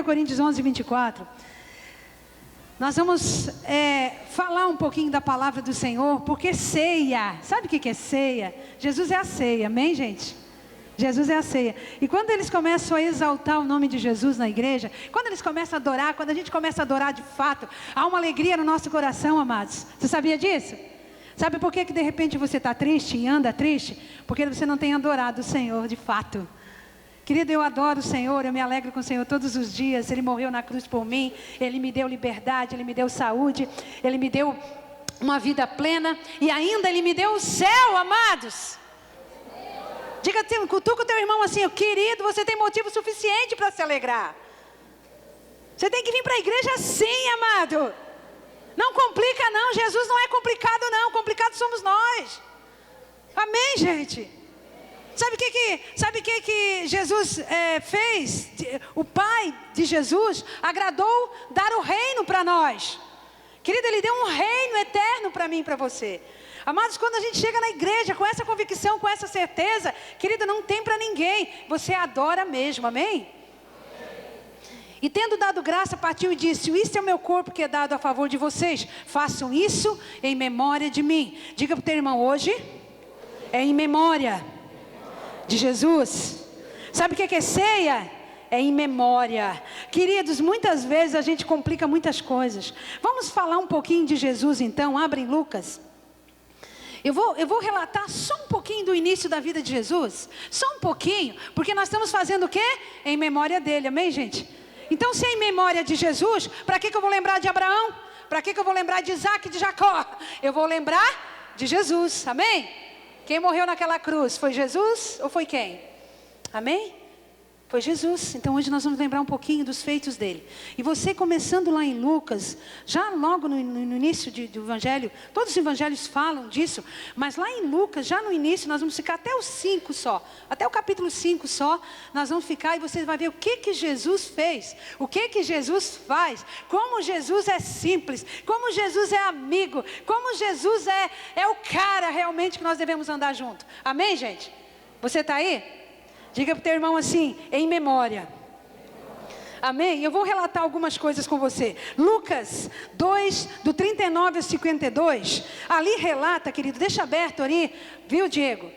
1 Coríntios 11, 24. Nós vamos falar um pouquinho da palavra do Senhor, porque ceia, sabe o que é ceia? Jesus é a ceia, amém, gente? Jesus é a ceia. E quando eles começam a exaltar o nome de Jesus na igreja, quando eles começam a adorar, quando a gente começa a adorar de fato, há uma alegria no nosso coração, amados. Você sabia disso? Sabe por que de repente você está triste e anda triste? Porque você não tem adorado o Senhor de fato. Querido, eu adoro o Senhor, eu me alegro com o Senhor todos os dias. Ele morreu na cruz por mim, Ele me deu liberdade, Ele me deu saúde, Ele me deu uma vida plena e ainda Ele me deu o céu, amados. Diga, cutuca o teu irmão assim, querido, você tem motivo suficiente para se alegrar. Você tem que vir para a igreja assim, amado. Não complica não, Jesus não é complicado não, complicado somos nós. Amém, gente? Sabe o que Jesus fez? O Pai de Jesus agradou dar o reino para nós. Querido, Ele deu um reino eterno para mim e para você. Amados, quando a gente chega na igreja com essa convicção, com essa certeza, querida, não tem para ninguém, você adora mesmo, amém? E tendo dado graça, partiu e disse, isto é o meu corpo que é dado a favor de vocês, façam isso em memória de mim. Diga para o teu irmão, hoje é em memória de Jesus. Sabe o que é ceia? É em memória. Queridos, muitas vezes a gente complica muitas coisas. Vamos falar um pouquinho de Jesus então, abre em Lucas. Eu vou relatar só um pouquinho do início da vida de Jesus. Só um pouquinho, porque nós estamos fazendo o quê? Em memória dele, amém, gente? Então, se é em memória de Jesus, para que eu vou lembrar de Abraão? Para que eu vou lembrar de Isaac e de Jacó? Eu vou lembrar de Jesus, amém? Quem morreu naquela cruz, foi Jesus ou foi quem? Amém? Foi Jesus. Então hoje nós vamos lembrar um pouquinho dos feitos dele. E você começando lá em Lucas, já logo no início do evangelho, todos os evangelhos falam disso, mas lá em Lucas, já no início, nós vamos ficar até o 5 só, até o capítulo 5 só, nós vamos ficar e você vai ver o que Jesus fez, o que Jesus faz, como Jesus é simples, como Jesus é amigo, como Jesus é o cara realmente que nós devemos andar junto. Amém, gente? Você está aí? Diga para o teu irmão assim, em memória. Amém? Eu vou relatar algumas coisas com você. Lucas 2, do 39 ao 52. Ali relata, querido, deixa aberto ali, viu, Diego?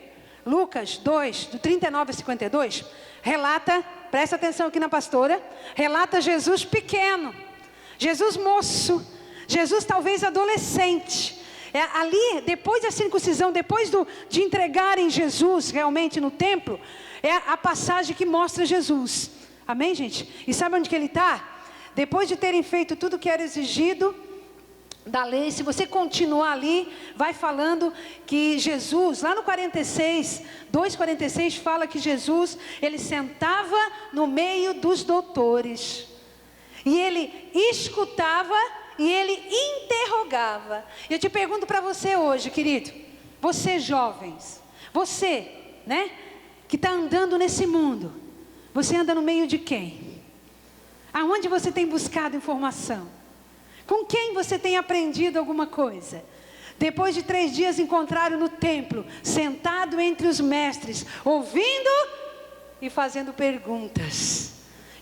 Lucas 2, do 39 ao 52. Relata, presta atenção aqui na pastora. Relata Jesus pequeno, Jesus moço, Jesus talvez adolescente. Ali, depois da circuncisão, depois de entregarem Jesus realmente no templo, é a passagem que mostra Jesus. Amém, gente? E sabe onde que ele está? Depois de terem feito tudo que era exigido da lei, se você continuar ali, vai falando que Jesus, lá no 46, 2,46, fala que Jesus, ele sentava no meio dos doutores. E ele escutava e ele interrogava. Eu te pergunto para você hoje, querido, você jovens, você, né, que está andando nesse mundo, você anda no meio de quem? Aonde você tem buscado informação? Com quem você tem aprendido alguma coisa? Depois de 3 dias encontraram no templo, sentado entre os mestres, ouvindo e fazendo perguntas.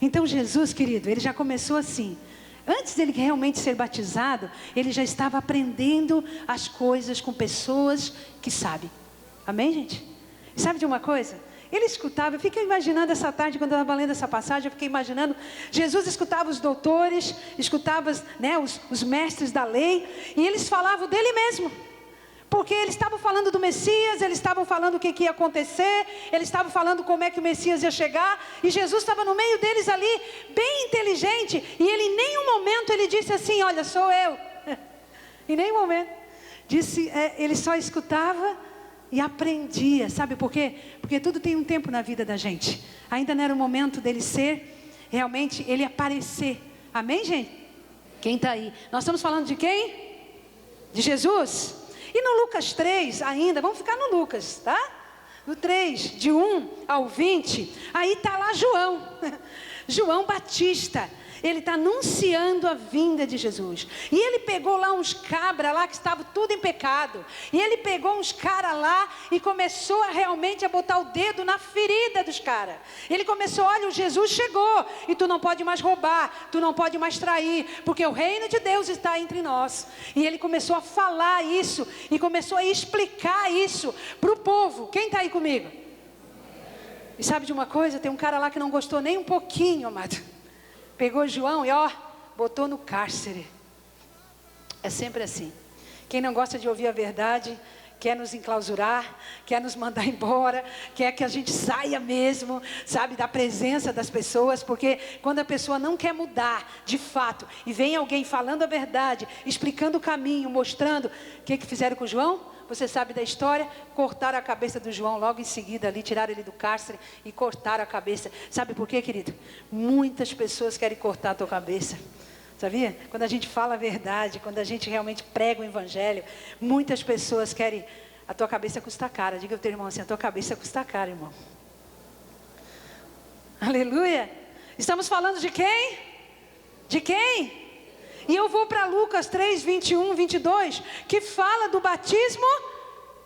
Então Jesus, querido, ele já começou assim. Antes dele realmente ser batizado, ele já estava aprendendo as coisas com pessoas que sabem. Amém, gente? E sabe de uma coisa? Ele escutava, eu fiquei imaginando essa tarde, quando eu estava lendo essa passagem, eu fiquei imaginando, Jesus escutava os doutores, escutava, né, os mestres da lei, e eles falavam dele mesmo. Porque eles estavam falando do Messias, eles estavam falando o que ia acontecer, eles estavam falando como é que o Messias ia chegar, e Jesus estava no meio deles ali, bem inteligente, e ele em nenhum momento ele disse assim, olha, sou eu. Em nenhum momento. Ele só escutava e aprendia, sabe por quê? Porque tudo tem um tempo na vida da gente. Ainda não era o momento dele ser, realmente, ele aparecer. Amém, gente? Quem está aí? Nós estamos falando de quem? De Jesus. E no Lucas 3 ainda, vamos ficar no Lucas, tá? No 3, de 1 ao 20, aí está lá João, João Batista. Ele está anunciando a vinda de Jesus. E ele pegou lá uns cabras lá que estavam tudo em pecado. E ele pegou uns caras lá e começou realmente a botar o dedo na ferida dos caras. Ele começou, olha, o Jesus chegou. E tu não pode mais roubar, tu não pode mais trair, porque o reino de Deus está entre nós. E ele começou a falar isso. E começou a explicar isso para o povo. Quem está aí comigo? E sabe de uma coisa? Tem um cara lá que não gostou nem um pouquinho, amado. Pegou João e botou no cárcere. É sempre assim. Quem não gosta de ouvir a verdade, quer nos enclausurar, quer nos mandar embora, quer que a gente saia mesmo, sabe, da presença das pessoas, porque quando a pessoa não quer mudar, de fato, e vem alguém falando a verdade, explicando o caminho, mostrando, o que fizeram com João? Você sabe da história? Cortaram a cabeça do João logo em seguida ali, tiraram ele do cárcere e cortaram a cabeça. Sabe por quê, querido? Muitas pessoas querem cortar a tua cabeça. Sabia? Quando a gente fala a verdade, quando a gente realmente prega o evangelho, muitas pessoas querem, a tua cabeça custa cara. Diga ao teu irmão assim, a tua cabeça custa cara, irmão. Aleluia. Estamos falando de quem? De quem? E eu vou para Lucas 3, 21, 22, que fala do batismo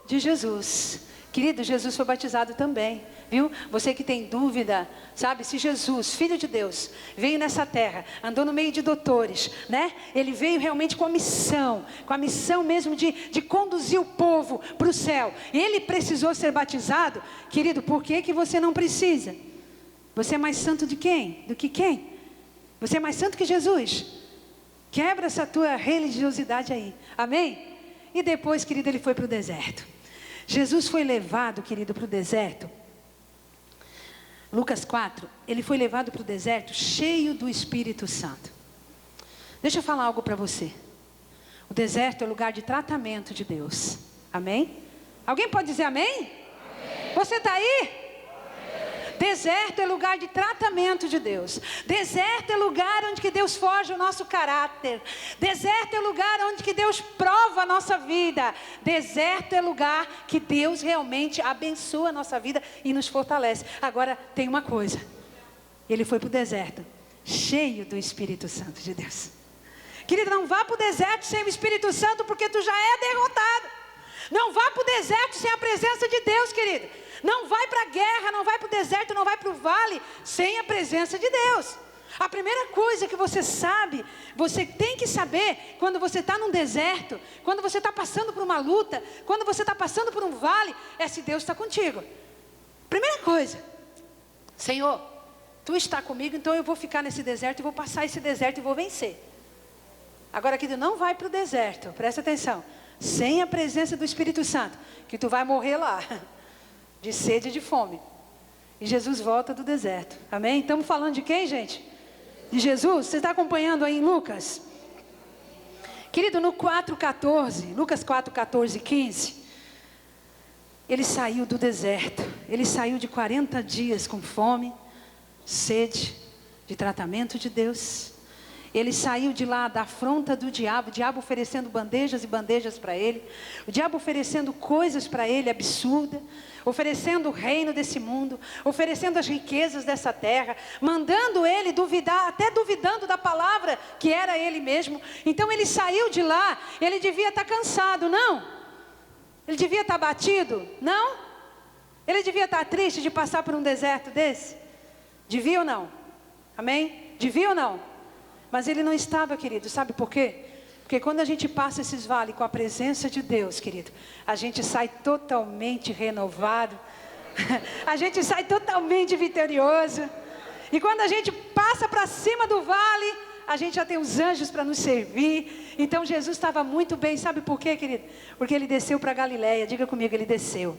de Jesus. Querido, Jesus foi batizado também, viu? Você que tem dúvida, sabe? Se Jesus, Filho de Deus, veio nessa terra, andou no meio de doutores, né? Ele veio realmente com a missão mesmo de conduzir o povo para o céu. E ele precisou ser batizado. Querido, por que você não precisa? Você é mais santo de quem? Do que quem? Você é mais santo que Jesus. Quebra essa tua religiosidade aí, amém? E depois, querido, ele foi para o deserto. Jesus foi levado, querido, para o deserto. Lucas 4, ele foi levado para o deserto cheio do Espírito Santo. Deixa eu falar algo para você. O deserto é lugar de tratamento de Deus, amém? Alguém pode dizer amém? Amém. Você está aí? Deserto é lugar de tratamento de Deus. Deserto é lugar onde que Deus forja o nosso caráter. Deserto é lugar onde que Deus prova a nossa vida. Deserto é lugar que Deus realmente abençoa a nossa vida e nos fortalece. Agora tem uma coisa. Ele foi para o deserto cheio do Espírito Santo de Deus. Querido, não vá para o deserto sem o Espírito Santo, porque tu já é derrotado. Não vá para o deserto sem a presença de Deus, querido. Não vai para a guerra, não vai para o deserto, não vai para o vale sem a presença de Deus. A primeira coisa que você sabe, você tem que saber quando você está num deserto, quando você está passando por uma luta, quando você está passando por um vale, é se Deus está contigo. Primeira coisa, Senhor, Tu está comigo, então eu vou ficar nesse deserto e vou passar esse deserto e vou vencer. Agora, querido, não vai para o deserto, presta atenção, sem a presença do Espírito Santo, que tu vai morrer lá, de sede e de fome. E Jesus volta do deserto, amém? Estamos falando de quem, gente? De Jesus. Você está acompanhando aí em Lucas? Querido, no 4,14, Lucas 4,14 e 15, ele saiu do deserto, ele saiu de 40 dias com fome, sede, de tratamento de Deus. Ele saiu de lá da afronta do diabo, o diabo oferecendo bandejas e bandejas para ele, o diabo oferecendo coisas para ele absurdas, oferecendo o reino desse mundo, oferecendo as riquezas dessa terra, mandando ele duvidar, até duvidando da palavra que era ele mesmo. Então ele saiu de lá, ele devia estar cansado, não? Ele devia estar batido, não? Ele devia estar triste de passar por um deserto desse? Devia ou não? Amém? Devia ou não? Mas ele não estava, querido, sabe por quê? Porque quando a gente passa esses vales com a presença de Deus, querido, a gente sai totalmente renovado, a gente sai totalmente vitorioso, e quando a gente passa para cima do vale, a gente já tem os anjos para nos servir. Então Jesus estava muito bem, sabe por quê, querido? Porque ele desceu para Galileia, diga comigo, ele desceu.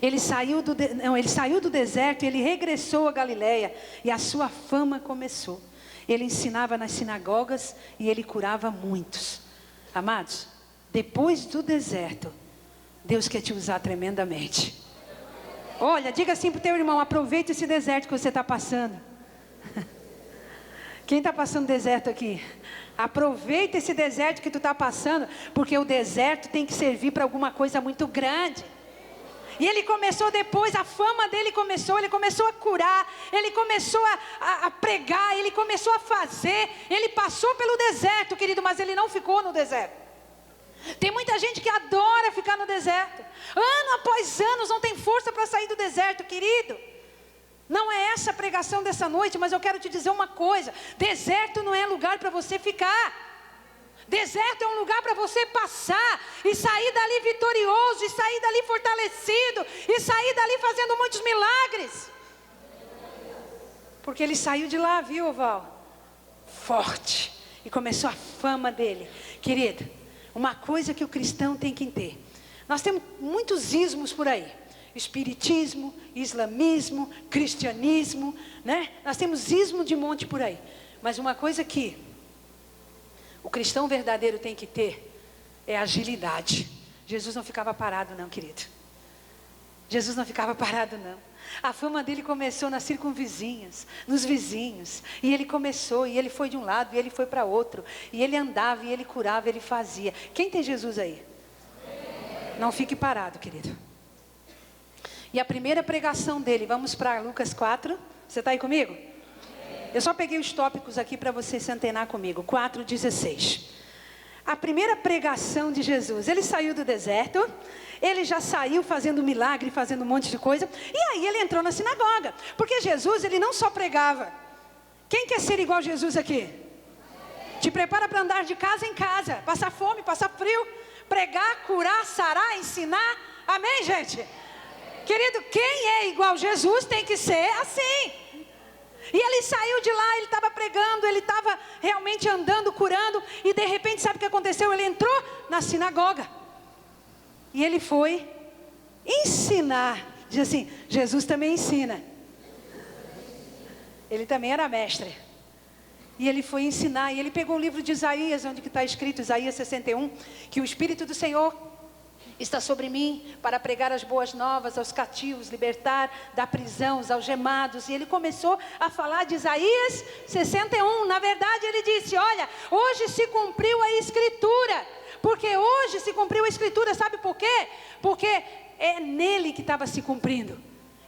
Ele saiu do deserto, ele regressou a Galileia, e a sua fama começou. Ele ensinava nas sinagogas e ele curava muitos. Amados, depois do deserto, Deus quer te usar tremendamente. Olha, diga assim para o teu irmão, aproveita esse deserto que você está passando. Quem está passando deserto aqui? Aproveita esse deserto que tu está passando, porque o deserto tem que servir para alguma coisa muito grande. E ele começou depois, a fama dele começou, ele começou a curar, ele começou a pregar, ele começou a fazer. Ele passou pelo deserto, querido, mas ele não ficou no deserto. Tem muita gente que adora ficar no deserto. Ano após ano, não tem força para sair do deserto, querido. Não é essa a pregação dessa noite, mas eu quero te dizer uma coisa. Deserto não é lugar para você ficar. Deserto é um lugar para você passar e sair dali vitorioso, e sair dali fortalecido, e sair dali fazendo muitos milagres. Porque ele saiu de lá, viu, Val? Forte. E começou a fama dele. Querido, uma coisa que o cristão tem que ter. Nós temos muitos ismos por aí. Espiritismo, islamismo, cristianismo, né? Nós temos ismo de monte por aí. Mas uma coisa que o cristão verdadeiro tem que ter é agilidade. Jesus não ficava parado não, querido. Jesus não ficava parado não. A fama dele começou nas circunvizinhas, nos vizinhos. E ele começou, e ele foi de um lado, e ele foi para outro. E ele andava, e ele curava, e ele fazia. Quem tem Jesus aí? Não fique parado, querido. E a primeira pregação dele, vamos para Lucas 4. Você está aí comigo? Eu só peguei os tópicos aqui para você se antenar comigo. 4:16. A primeira pregação de Jesus. Ele saiu do deserto. Ele já saiu fazendo milagre, fazendo um monte de coisa. E aí ele entrou na sinagoga. Porque Jesus, ele não só pregava. Quem quer ser igual a Jesus aqui? Te prepara para andar de casa em casa. Passar fome, passar frio. Pregar, curar, sarar, ensinar. Amém, gente? Querido, quem é igual a Jesus tem que ser assim. E ele saiu de lá, ele estava pregando, ele estava realmente andando, curando. E de repente, sabe o que aconteceu? Ele entrou na sinagoga. E ele foi ensinar. Diz assim, Jesus também ensina. Ele também era mestre. E ele foi ensinar. E ele pegou o livro de Isaías, onde está escrito, Isaías 61, que o Espírito do Senhor está sobre mim para pregar as boas novas aos cativos, libertar da prisão os algemados. E ele começou a falar de Isaías 61. Na verdade ele disse, olha, hoje se cumpriu a escritura. Porque hoje se cumpriu a escritura, sabe por quê? Porque é nele que estava se cumprindo.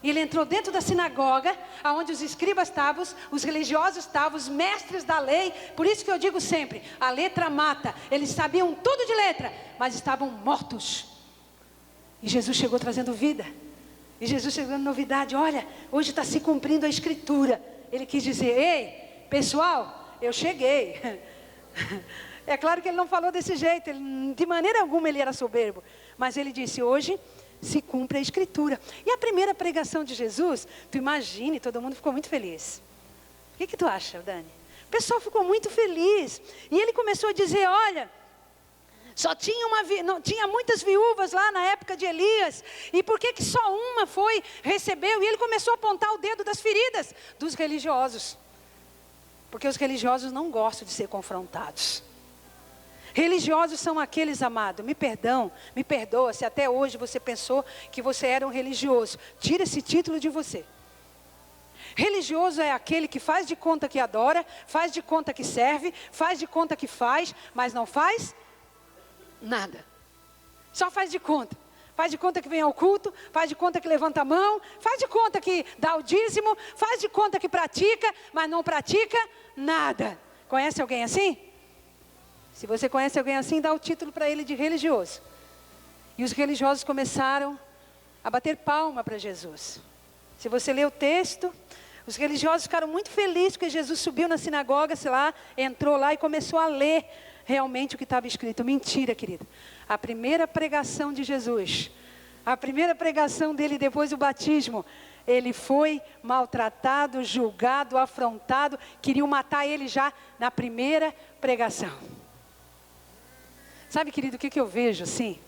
E ele entrou dentro da sinagoga, onde os escribas estavam, os religiosos estavam, os mestres da lei. Por isso que eu digo sempre, a letra mata. Eles sabiam tudo de letra, mas estavam mortos. E Jesus chegou trazendo vida. E Jesus chegou dando novidade. Olha, hoje está se cumprindo a escritura. Ele quis dizer, ei, pessoal, eu cheguei. É claro que ele não falou desse jeito. De maneira alguma ele era soberbo. Mas ele disse, hoje se cumpre a escritura. E a primeira pregação de Jesus, tu imagine, todo mundo ficou muito feliz. O que tu acha, Dani? O pessoal ficou muito feliz. E ele começou a dizer, olha, só tinha muitas viúvas lá na época de Elias. E por que só uma recebeu? E ele começou a apontar o dedo das feridas dos religiosos. Porque os religiosos não gostam de ser confrontados. Religiosos são aqueles, amado, me perdoa se até hoje você pensou que você era um religioso. Tira esse título de você. Religioso é aquele que faz de conta que adora, faz de conta que serve, faz de conta que faz, mas não faz nada. Só faz de conta. Faz de conta que vem ao culto, faz de conta que levanta a mão, faz de conta que dá o dízimo, faz de conta que pratica, mas não pratica nada. Conhece alguém assim? Se você conhece alguém assim, dá o título para ele de religioso. E os religiosos começaram a bater palma para Jesus. Se você ler o texto, os religiosos ficaram muito felizes porque Jesus subiu na sinagoga, sei lá, entrou lá e começou a ler realmente o que estava escrito. Mentira, querido. A primeira pregação de Jesus, a primeira pregação dele depois do batismo, ele foi maltratado, julgado, afrontado, queriam matar ele já na primeira pregação. Sabe, querido, o que eu vejo assim?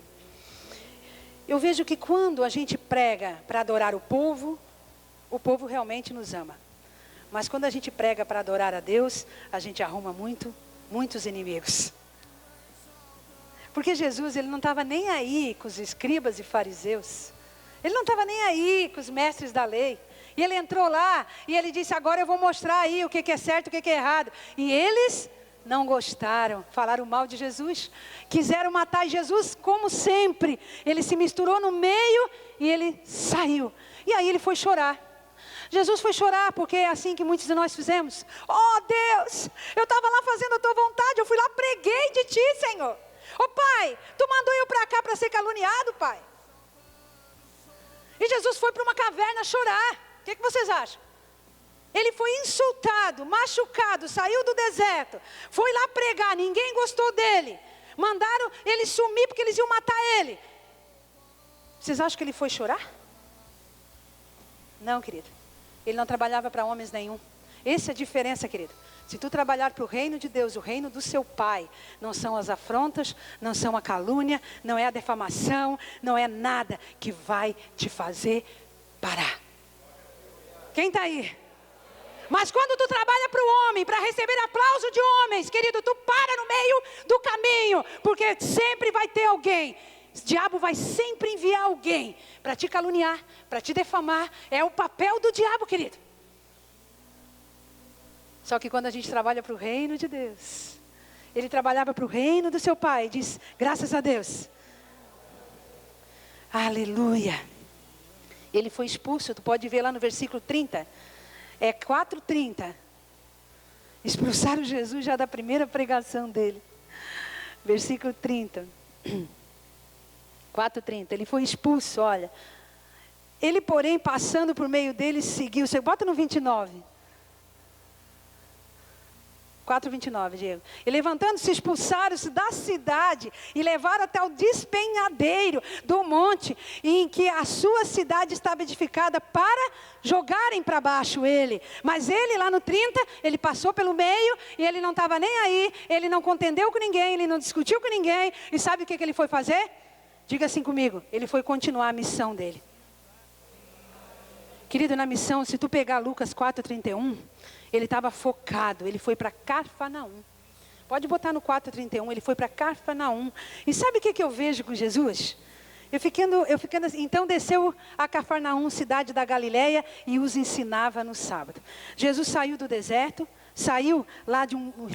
Eu vejo que quando a gente prega para adorar o povo realmente nos ama. Mas quando a gente prega para adorar a Deus, a gente arruma muitos inimigos. Porque Jesus, ele não estava nem aí com os escribas e fariseus. Ele não estava nem aí com os mestres da lei. E ele entrou lá e ele disse, agora eu vou mostrar aí o que é certo, o que é errado. E eles não gostaram, falaram mal de Jesus, quiseram matar Jesus como sempre. Ele se misturou no meio e ele saiu. E aí ele foi chorar. Jesus foi chorar, porque é assim que muitos de nós fizemos. Oh Deus, eu estava lá fazendo a tua vontade, eu fui lá, preguei de ti, Senhor. Oh Pai, tu mandou eu para cá para ser caluniado, Pai. E Jesus foi para uma caverna chorar. O que vocês acham? Ele foi insultado, machucado, saiu do deserto, foi lá pregar, ninguém gostou dele. Mandaram ele sumir porque eles iam matar ele. Vocês acham que ele foi chorar? Não, querido. Ele não trabalhava para homens nenhum. Essa é a diferença, querido. Se tu trabalhar para o reino de Deus, o reino do seu Pai, não são as afrontas, não são a calúnia, não é a defamação, não é nada que vai te fazer parar. Quem está aí? Mas quando tu trabalha para o homem, para receber aplauso de homens, querido, tu para no meio do caminho, porque sempre vai ter alguém. O diabo vai sempre enviar alguém para te caluniar, para te defamar. É o papel do diabo, querido. Só que quando a gente trabalha para o reino de Deus, ele trabalhava para o reino do seu Pai, diz, graças a Deus. Aleluia. Ele foi expulso, tu pode ver lá no versículo 30. É 4:30. Expulsaram Jesus já da primeira pregação dele. Versículo 30. 4:30. Ele foi expulso, olha. Ele, porém, passando por meio deles, seguiu. Você bota no 29. 4:29, Diego. E levantando-se, expulsaram-se da cidade e levaram até o despenhadeiro do monte, em que a sua cidade estava edificada, para jogarem para baixo ele. Mas ele, lá no 30, ele passou pelo meio e ele não estava nem aí, ele não contendeu com ninguém, ele não discutiu com ninguém. E sabe o que ele foi fazer? Diga assim comigo, ele foi continuar a missão dele. Querido, na missão, se tu pegar Lucas 4:31, ele estava focado, ele foi para Cafarnaum. Pode botar no 4:31, ele foi para Cafarnaum. E sabe o que eu vejo com Jesus? Eu ficando assim, então desceu a Cafarnaum, cidade da Galileia, e os ensinava no sábado. Jesus saiu do deserto, saiu lá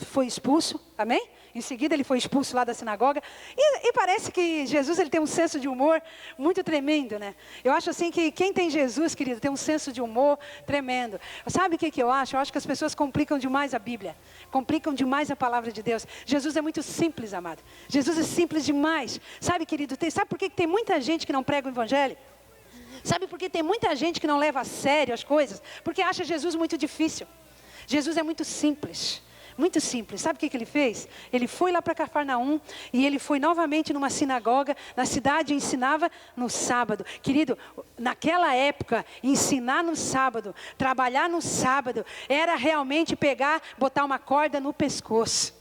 foi expulso, amém? Em seguida ele foi expulso lá da sinagoga. E parece que Jesus ele tem um senso de humor muito tremendo, né? Eu acho assim que quem tem Jesus, querido, tem um senso de humor tremendo. Sabe o que eu acho? Eu acho que as pessoas complicam demais a Bíblia. Complicam demais a palavra de Deus. Jesus é muito simples, amado. Jesus é simples demais. Sabe, querido, sabe por que tem muita gente que não prega o evangelho? Sabe por que tem muita gente que não leva a sério as coisas? Porque acha Jesus muito difícil. Jesus é muito simples. Muito simples. Sabe o que ele fez? Ele foi lá para Cafarnaum e ele foi novamente numa sinagoga, na cidade, e ensinava no sábado. Querido, naquela época, ensinar no sábado, trabalhar no sábado, era realmente pegar, botar uma corda no pescoço.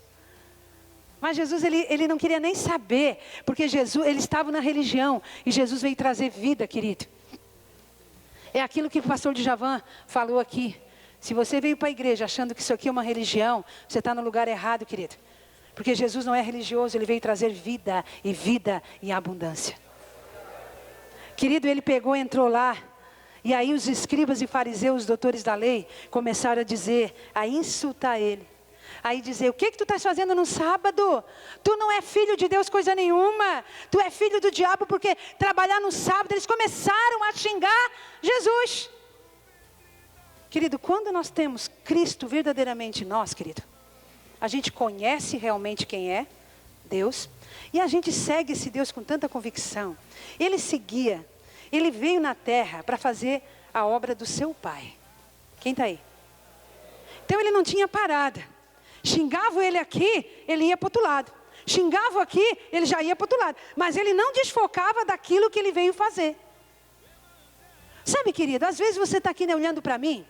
Mas Jesus, ele não queria nem saber, porque Jesus, ele estava na religião e Jesus veio trazer vida, querido. É aquilo que o pastor Djavan falou aqui. Se você veio para a igreja achando que isso aqui é uma religião, você está no lugar errado, querido. Porque Jesus não é religioso, ele veio trazer vida em abundância. Querido, ele pegou, entrou lá. E aí os escribas e fariseus, os doutores da lei, começaram a dizer, a insultar ele. Aí dizer, o que tu estás fazendo no sábado? Tu não é filho de Deus coisa nenhuma. Tu é filho do diabo, porque trabalhar no sábado, eles começaram a xingar Jesus. Querido, quando nós temos Cristo verdadeiramente em nós, querido, a gente conhece realmente quem é Deus, e a gente segue esse Deus com tanta convicção. Ele seguia, ele veio na terra para fazer a obra do seu Pai. Quem está aí? Então ele não tinha parada. Xingavam ele aqui, ele ia para o outro lado. Xingavam aqui, ele já ia para o outro lado. Mas ele não desfocava daquilo que ele veio fazer. Sabe, querido, às vezes você está aqui, né, olhando para mim,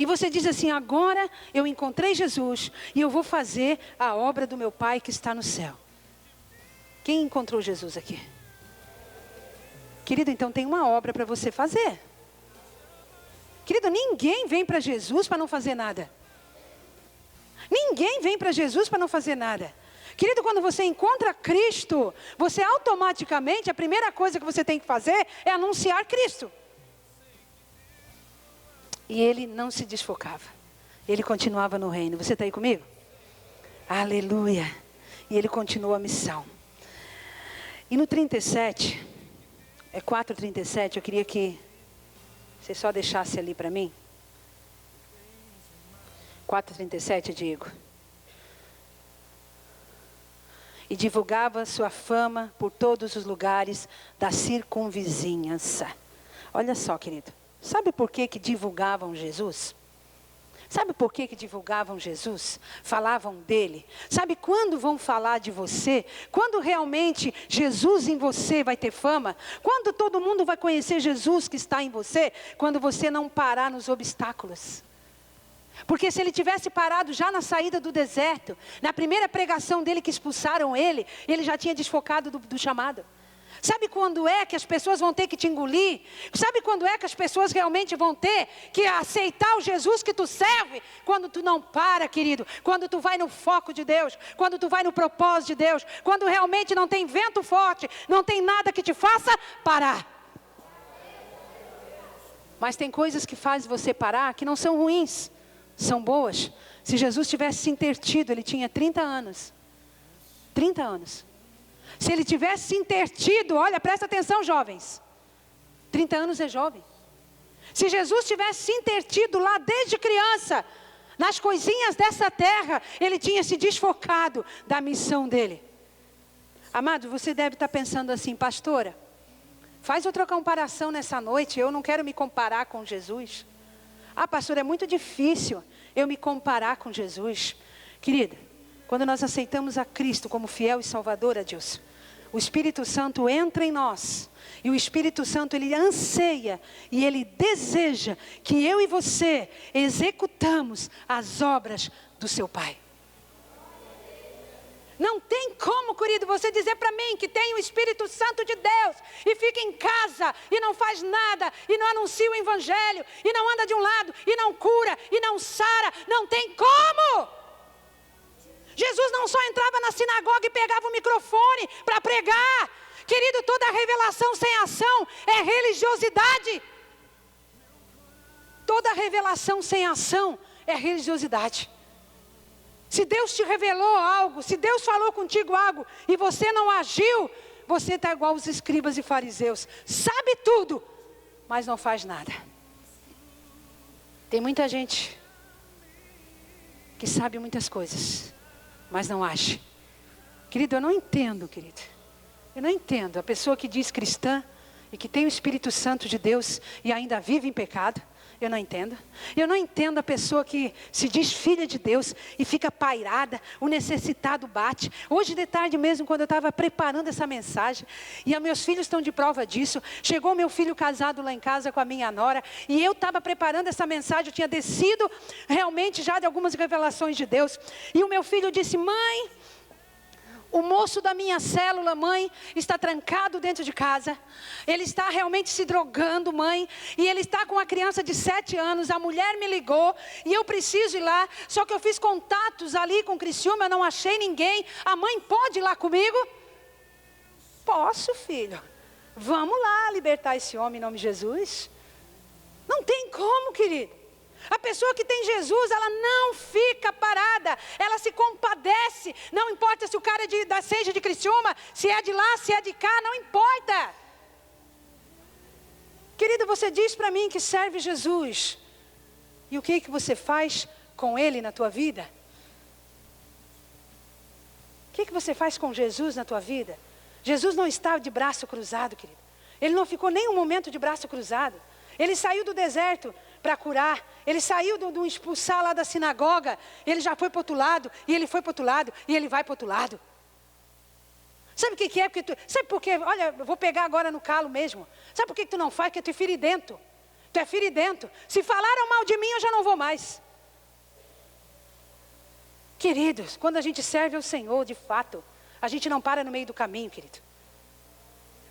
e você diz assim, agora eu encontrei Jesus e eu vou fazer a obra do meu Pai que está no céu. Quem encontrou Jesus aqui? Querido, então tem uma obra para você fazer. Querido, ninguém vem para Jesus para não fazer nada. Ninguém vem para Jesus para não fazer nada. Querido, quando você encontra Cristo, você automaticamente, a primeira coisa que você tem que fazer é anunciar Cristo. E ele não se desfocava. ele continuava no reino. Você está aí comigo? Aleluia. E ele continuou a missão. E no 37, 4:37, eu queria que você só deixasse ali para mim. 4:37, Diego. E divulgava sua fama por todos os lugares da circunvizinhança. Olha só, querido. Sabe por que divulgavam Jesus? Sabe por que divulgavam Jesus? Falavam dele. Sabe quando vão falar de você? Quando realmente Jesus em você vai ter fama? Quando todo mundo vai conhecer Jesus que está em você? Quando você não parar nos obstáculos. Porque se ele tivesse parado já na saída do deserto, na primeira pregação dele que expulsaram ele, ele já tinha desfocado do chamado. Sabe quando é que as pessoas vão ter que te engolir? Sabe quando é que as pessoas realmente vão ter que aceitar o Jesus que tu serve? Quando tu não para, querido. Quando tu vai no foco de Deus. Quando tu vai no propósito de Deus. Quando realmente não tem vento forte. Não tem nada que te faça parar. Mas tem coisas que fazem você parar que não são ruins. São boas. Se Jesus tivesse se intertido, ele tinha 30 anos. 30 anos. Se ele tivesse se intertido, olha, presta atenção, jovens. 30 anos é jovem. Se Jesus tivesse se intertido lá desde criança, nas coisinhas dessa terra, ele tinha se desfocado da missão dele. Amado, você deve estar pensando assim, pastora, faz outra comparação nessa noite, eu não quero me comparar com Jesus. Ah, pastor, é muito difícil eu me comparar com Jesus. Querida, quando nós aceitamos a Cristo como fiel e salvador a Deus, o Espírito Santo entra em nós. E o Espírito Santo, ele anseia e ele deseja que eu e você executamos as obras do seu Pai. Não tem como, querido, você dizer para mim que tem o Espírito Santo de Deus e fica em casa e não faz nada e não anuncia o Evangelho e não anda de um lado e não cura e não sara. Não tem como. Jesus não só entrava na sinagoga e pegava o microfone para pregar. Querido, toda revelação sem ação é religiosidade. Toda revelação sem ação é religiosidade. Se Deus te revelou algo, se Deus falou contigo algo e você não agiu, você está igual os escribas e fariseus. Sabe tudo, mas não faz nada. Tem muita gente que sabe muitas coisas, mas não age. Querido, eu não entendo, querido. Eu não entendo a pessoa que diz cristã e que tem o Espírito Santo de Deus e ainda vive em pecado. Eu não entendo. Eu não entendo a pessoa que se diz filha de Deus e fica pairada, o necessitado bate. Hoje de tarde mesmo, quando eu estava preparando essa mensagem, e os meus filhos estão de prova disso, chegou meu filho casado lá em casa com a minha nora, e eu estava preparando essa mensagem, eu tinha descido realmente já de algumas revelações de Deus, e o meu filho disse: mãe, o moço da minha célula, mãe, está trancado dentro de casa. Ele está realmente se drogando, mãe. E ele está com uma criança de 7 anos. A mulher me ligou e eu preciso ir lá. Só que eu fiz contatos ali com Criciúma, eu não achei ninguém. A mãe pode ir lá comigo? Posso, filho. Vamos lá libertar esse homem em nome de Jesus. Não tem como, querido. A pessoa que tem Jesus, ela não fica parada, ela se compadece, não importa se o cara seja de Criciúma, se é de lá, se é de cá, não importa. Querido, você diz para mim que serve Jesus, e o que você faz com Ele na tua vida? O que você faz com Jesus na tua vida? Jesus não estava de braço cruzado, querido. Ele não ficou nem um momento de braço cruzado. Ele saiu do deserto para curar. Ele saiu do expulsar lá da sinagoga. Ele já foi para o outro lado. E ele foi para o outro lado. E ele vai para o outro lado. Sabe o que é? Sabe por quê? Olha, eu vou pegar agora no calo mesmo. Sabe por que tu não faz? Porque tu é firidento. Tu é firidento. Se falaram mal de mim, eu já não vou mais. Queridos, quando a gente serve ao Senhor, de fato, a gente não para no meio do caminho, querido.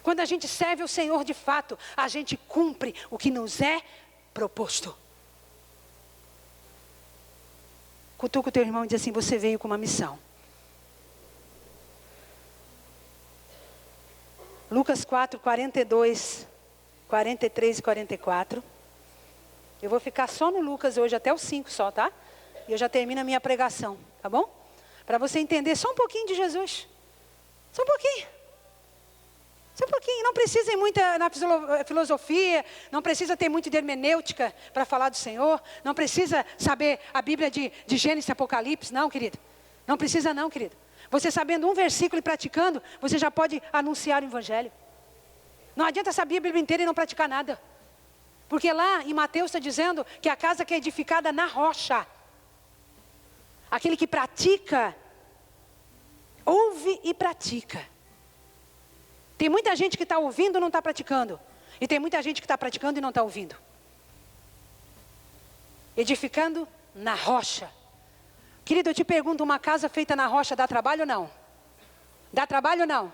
Quando a gente serve ao Senhor de fato, a gente cumpre o que nos é proposto. Cutuca o teu irmão e diz assim: você veio com uma missão. Lucas 4, 42, 43 e 44. Eu vou ficar só no Lucas hoje, até o 5 só, tá? e eu já termino a minha pregação, tá bom? Para você entender só um pouquinho de Jesus. Só um pouquinho. Só um pouquinho. Não precisa ir muito na filosofia, não precisa ter muito de hermenêutica para falar do Senhor, não precisa saber a Bíblia de Gênesis e Apocalipse, não, querido. Não precisa não, querido. Você sabendo um versículo e praticando, você já pode anunciar o Evangelho. Não adianta saber a Bíblia inteira e não praticar nada. Porque lá em Mateus está dizendo que a casa que é edificada na rocha, aquele que pratica, ouve e pratica. Tem muita gente que está ouvindo e não está praticando. E tem muita gente que está praticando e não está ouvindo. Edificando na rocha. Querido, eu te pergunto, uma casa feita na rocha dá trabalho ou não? Dá trabalho ou não?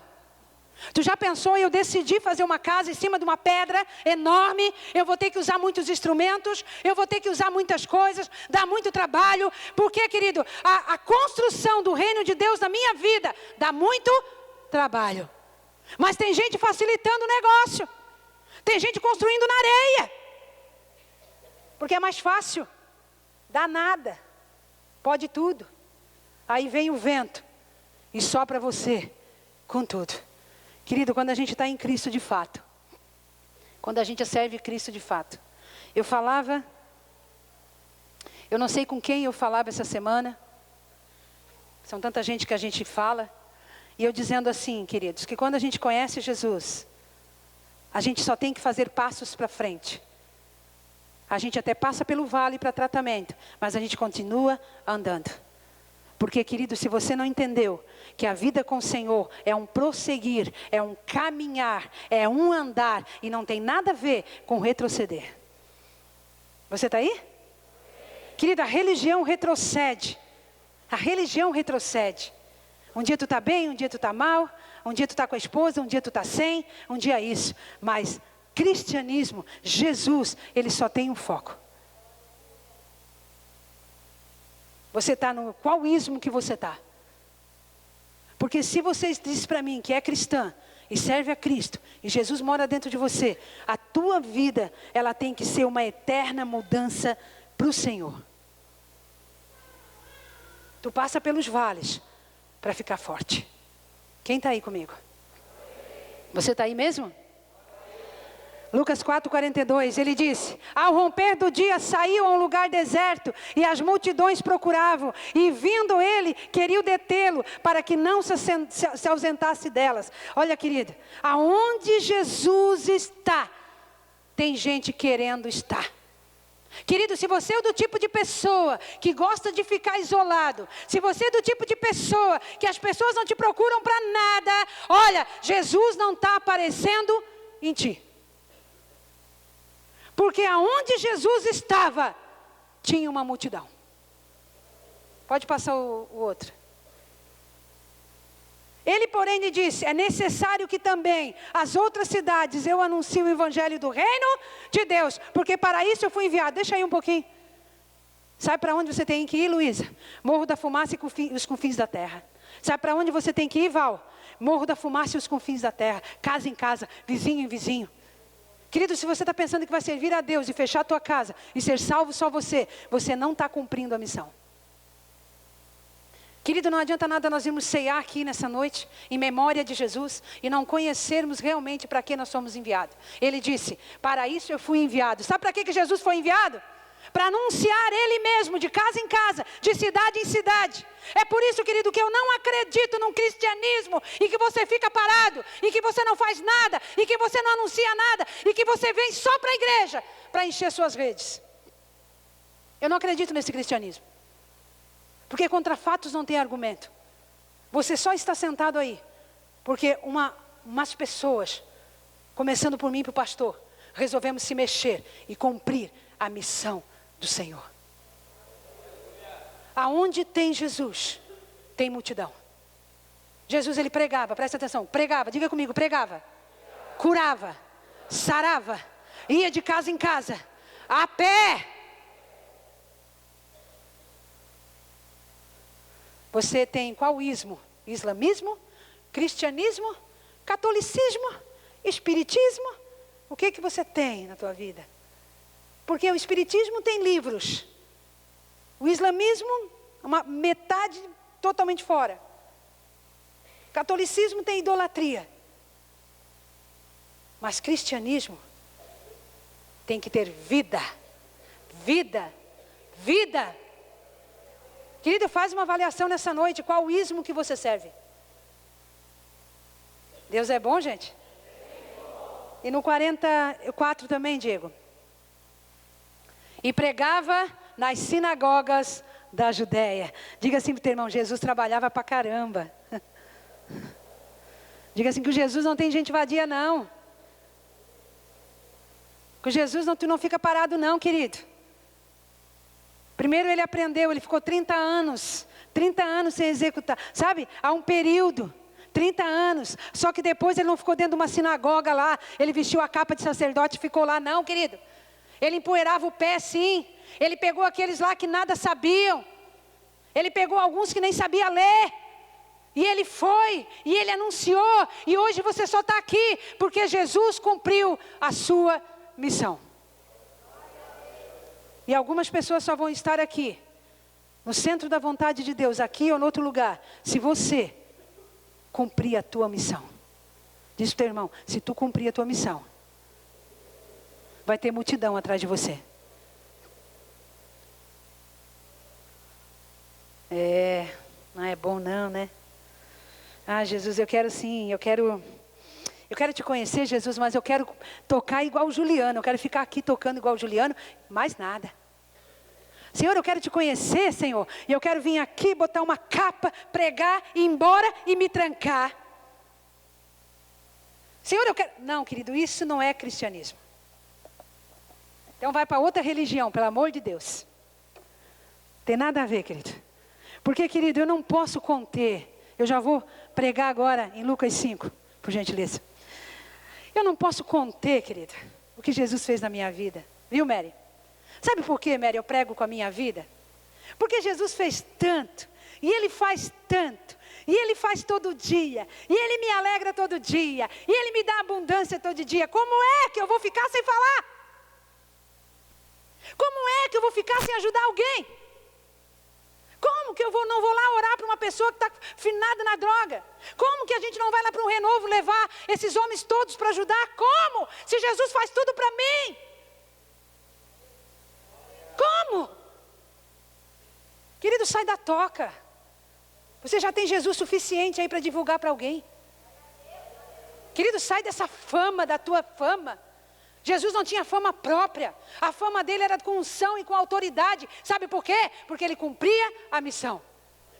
Tu já pensou, eu decidi fazer uma casa em cima de uma pedra enorme, eu vou ter que usar muitos instrumentos, eu vou ter que usar muitas coisas, dá muito trabalho, porque, querido, a construção do reino de Deus na minha vida dá muito trabalho. Mas tem gente facilitando o negócio, tem gente construindo na areia, porque é mais fácil, dá nada, pode tudo. Aí vem o vento e sopra você com tudo. Querido, quando a gente está em Cristo de fato, quando a gente serve Cristo de fato. Eu falava, eu não sei com quem eu falava essa semana, são tanta gente que a gente fala, e eu dizendo assim, queridos, que quando a gente conhece Jesus, a gente só tem que fazer passos para frente. A gente até passa pelo vale para tratamento, mas a gente continua andando. Porque, querido, se você não entendeu que a vida com o Senhor é um prosseguir, é um caminhar, é um andar, e não tem nada a ver com retroceder. Você está aí? Querido, a religião retrocede. A religião retrocede. Um dia tu está bem, um dia tu está mal, um dia tu está com a esposa, um dia tu está sem, um dia isso. Mas cristianismo, Jesus, ele só tem um foco. Você está no qual ismo que você está? Porque se você diz para mim que é cristã e serve a Cristo, e Jesus mora dentro de você, a tua vida, ela tem que ser uma eterna mudança para o Senhor. Tu passa pelos vales para ficar forte. Quem está aí comigo? Você está aí mesmo? Lucas 4:42, ele disse: ao romper do dia saiu a um lugar deserto, e as multidões procuravam, e vindo ele, queriam detê-lo, para que não se ausentasse delas. Olha, querido, aonde Jesus está, tem gente querendo estar. Querido, se você é do tipo de pessoa que gosta de ficar isolado, se você é do tipo de pessoa que as pessoas não te procuram para nada, olha, Jesus não está aparecendo em ti. Porque aonde Jesus estava, tinha uma multidão. Pode passar o outro. Ele, porém, lhe disse: é necessário que também as outras cidades eu anuncie o evangelho do reino de Deus, porque para isso eu fui enviado. Deixa aí um pouquinho. Sabe para onde você tem que ir, Luísa? Morro da Fumaça e os confins da terra. Sabe para onde você tem que ir, Val? Morro da Fumaça e os confins da terra. Casa em casa, vizinho em vizinho. Querido, se você está pensando que vai servir a Deus e fechar a tua casa e ser salvo só você, você não está cumprindo a missão. Querido, não adianta nada nós irmos ceiar aqui nessa noite, em memória de Jesus, e não conhecermos realmente para que nós somos enviados. Ele disse: para isso eu fui enviado. Sabe para que Jesus foi enviado? Para anunciar Ele mesmo, de casa em casa, de cidade em cidade. É por isso, querido, que eu não acredito num cristianismo e que você fica parado, e que você não faz nada, e que você não anuncia nada, e que você vem só para a igreja, para encher suas redes. Eu não acredito nesse cristianismo. Porque contra fatos não tem argumento. Você só está sentado aí, porque umas pessoas, começando por mim e para o pastor, resolvemos se mexer e cumprir a missão do Senhor. Aonde tem Jesus, tem multidão. Jesus, ele pregava, presta atenção, pregava, diga comigo, pregava, curava, sarava, ia de casa em casa, a pé. Você tem qual ismo? Islamismo? Cristianismo? Catolicismo? Espiritismo? O que você tem na tua vida? Porque o espiritismo tem livros. O islamismo, uma metade totalmente fora. Catolicismo tem idolatria. Mas cristianismo tem que ter vida. Vida. Vida. Querido, faz uma avaliação nessa noite. Qual o ismo que você serve? Deus é bom, gente? E no 44 também, Diego. E pregava nas sinagogas da Judéia. Diga assim para o teu irmão, Jesus trabalhava pra caramba. Diga assim que o Jesus não tem gente vadia não. Com Jesus tu não fica parado não, querido. Primeiro ele aprendeu, ele ficou 30 anos sem executar. Sabe, há um período, 30 anos. Só que depois ele não ficou dentro de uma sinagoga lá. Ele vestiu a capa de sacerdote e ficou lá não, querido. Ele empoeirava o pé sim. Ele pegou aqueles lá que nada sabiam. Ele pegou alguns que nem sabia ler. E ele foi, e ele anunciou. E hoje você só está aqui porque Jesus cumpriu a sua missão. E algumas pessoas só vão estar aqui, no centro da vontade de Deus, aqui ou em outro lugar, se você cumprir a tua missão. Diz para o teu irmão, se tu cumprir a tua missão, vai ter multidão atrás de você. Não é bom não, né? Ah, Jesus, eu quero sim, eu quero te conhecer, Jesus, mas eu quero tocar igual o Juliano, eu quero ficar aqui tocando igual o Juliano, mais nada. Senhor, eu quero te conhecer, Senhor, e eu quero vir aqui, botar uma capa, pregar, ir embora e me trancar. Senhor, eu quero... Não, querido, isso não é cristianismo. Então vai para outra religião, pelo amor de Deus. Tem nada a ver, querido. Porque, querido, eu não posso conter. Eu já vou pregar agora em Lucas 5, por gentileza. Eu não posso conter, querida, o que Jesus fez na minha vida. Viu, Mary? Sabe por quê, Mary, eu prego com a minha vida? Porque Jesus fez tanto, e Ele faz tanto, e Ele faz todo dia, e Ele me alegra todo dia, e Ele me dá abundância todo dia. Como é que eu vou ficar sem falar? Como é que eu vou ficar sem ajudar alguém? Como que eu não vou lá orar para uma pessoa que está finada na droga? Como que a gente não vai lá para um renovo levar esses homens todos para ajudar? Como? Se Jesus faz tudo para mim. Como? Querido, sai da toca. Você já tem Jesus suficiente aí para divulgar para alguém. Querido, sai dessa fama, da tua fama. Jesus não tinha fama própria. A fama dele era com unção e com autoridade. Sabe por quê? Porque ele cumpria a missão.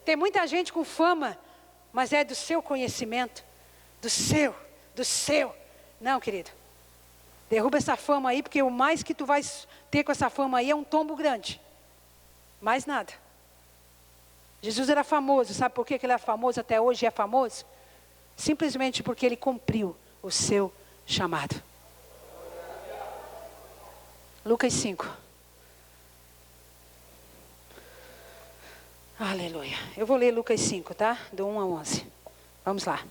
Tem muita gente com fama, mas é do seu conhecimento. Do seu. Não, querido. Derruba essa fama aí, porque o mais que tu vai ter com essa fama aí é um tombo grande. Mais nada. Jesus era famoso. Sabe por que ele era famoso até hoje é famoso? Simplesmente porque ele cumpriu o seu chamado. Lucas 5. Aleluia. Eu vou ler Lucas 5, tá? Do 1 a 11. Vamos lá.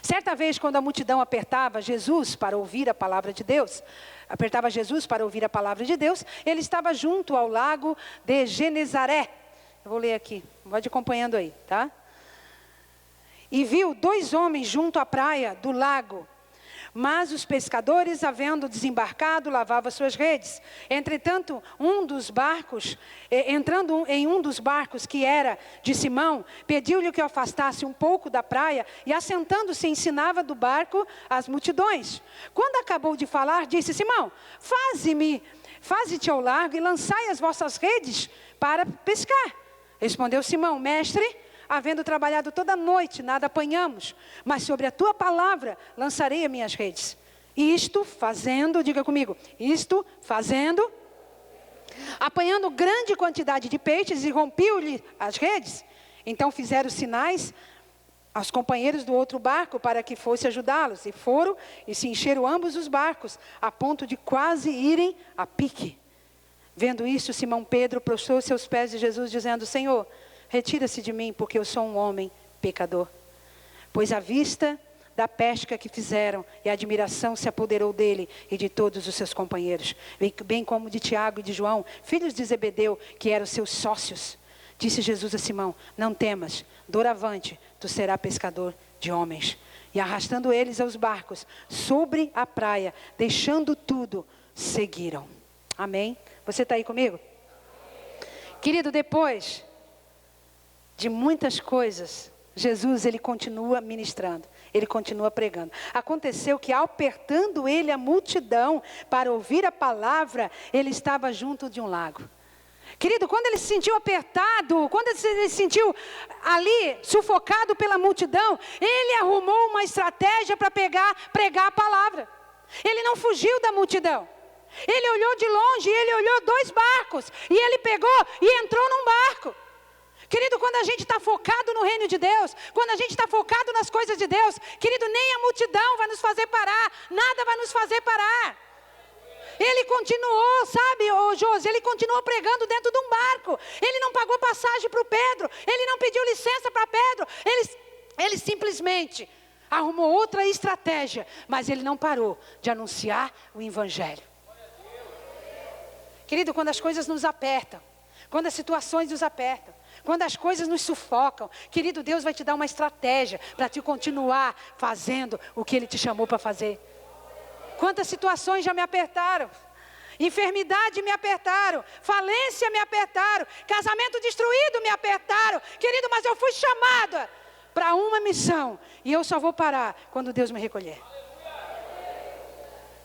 Certa vez, quando a multidão apertava Jesus para ouvir a palavra de Deus, ele estava junto ao lago de Genezaré. Eu vou ler aqui, pode ir acompanhando aí, tá? E viu 2 homens junto à praia do lago. Mas os pescadores, havendo desembarcado, lavavam suas redes. Entretanto, entrando em um dos barcos que era de Simão, pediu-lhe que o afastasse um pouco da praia e, assentando-se, ensinava do barco as multidões. Quando acabou de falar, disse: Simão, faze-te ao largo e lançai as vossas redes para pescar. Respondeu Simão: Mestre, havendo trabalhado toda a noite, nada apanhamos, mas sobre a tua palavra lançarei as minhas redes. E isto fazendo, diga comigo, apanhando grande quantidade de peixes, e rompiu-lhe as redes. Então fizeram sinais aos companheiros do outro barco para que fosse ajudá-los. E foram e se encheram ambos os barcos, a ponto de quase irem a pique. Vendo isso, Simão Pedro prostrou-se aos pés de Jesus, dizendo: Senhor, retira-se de mim, porque eu sou um homem pecador. Pois à vista da pesca que fizeram, e a admiração se apoderou dele e de todos os seus companheiros, bem como de Tiago e de João, filhos de Zebedeu, que eram seus sócios. Disse Jesus a Simão: não temas, doravante, tu serás pescador de homens. E arrastando eles aos barcos, sobre a praia, deixando tudo, seguiram. Amém? Você está aí comigo? Querido, depois de muitas coisas, Jesus, ele continua ministrando, ele continua pregando. Aconteceu que, apertando ele a multidão para ouvir a palavra, ele estava junto de um lago. Querido, quando ele se sentiu apertado, quando ele se sentiu ali, sufocado pela multidão, ele arrumou uma estratégia para pregar a palavra. Ele não fugiu da multidão. Ele olhou de longe, ele olhou 2 barcos, e ele pegou e entrou num barco. Querido, quando a gente está focado no reino de Deus, quando a gente está focado nas coisas de Deus, querido, nem a multidão vai nos fazer parar, nada vai nos fazer parar. Ele continuou, sabe, Josi, ele continuou pregando dentro de um barco. Ele não pagou passagem para o Pedro, ele não pediu licença para Pedro, ele simplesmente arrumou outra estratégia, mas ele não parou de anunciar o evangelho. Querido, quando as coisas nos apertam, quando as situações nos apertam, quando as coisas nos sufocam, querido, Deus vai te dar uma estratégia para te continuar fazendo o que Ele te chamou para fazer. Quantas situações já me apertaram, enfermidade me apertaram, falência me apertaram, casamento destruído me apertaram, querido, mas eu fui chamada para uma missão, e eu só vou parar quando Deus me recolher.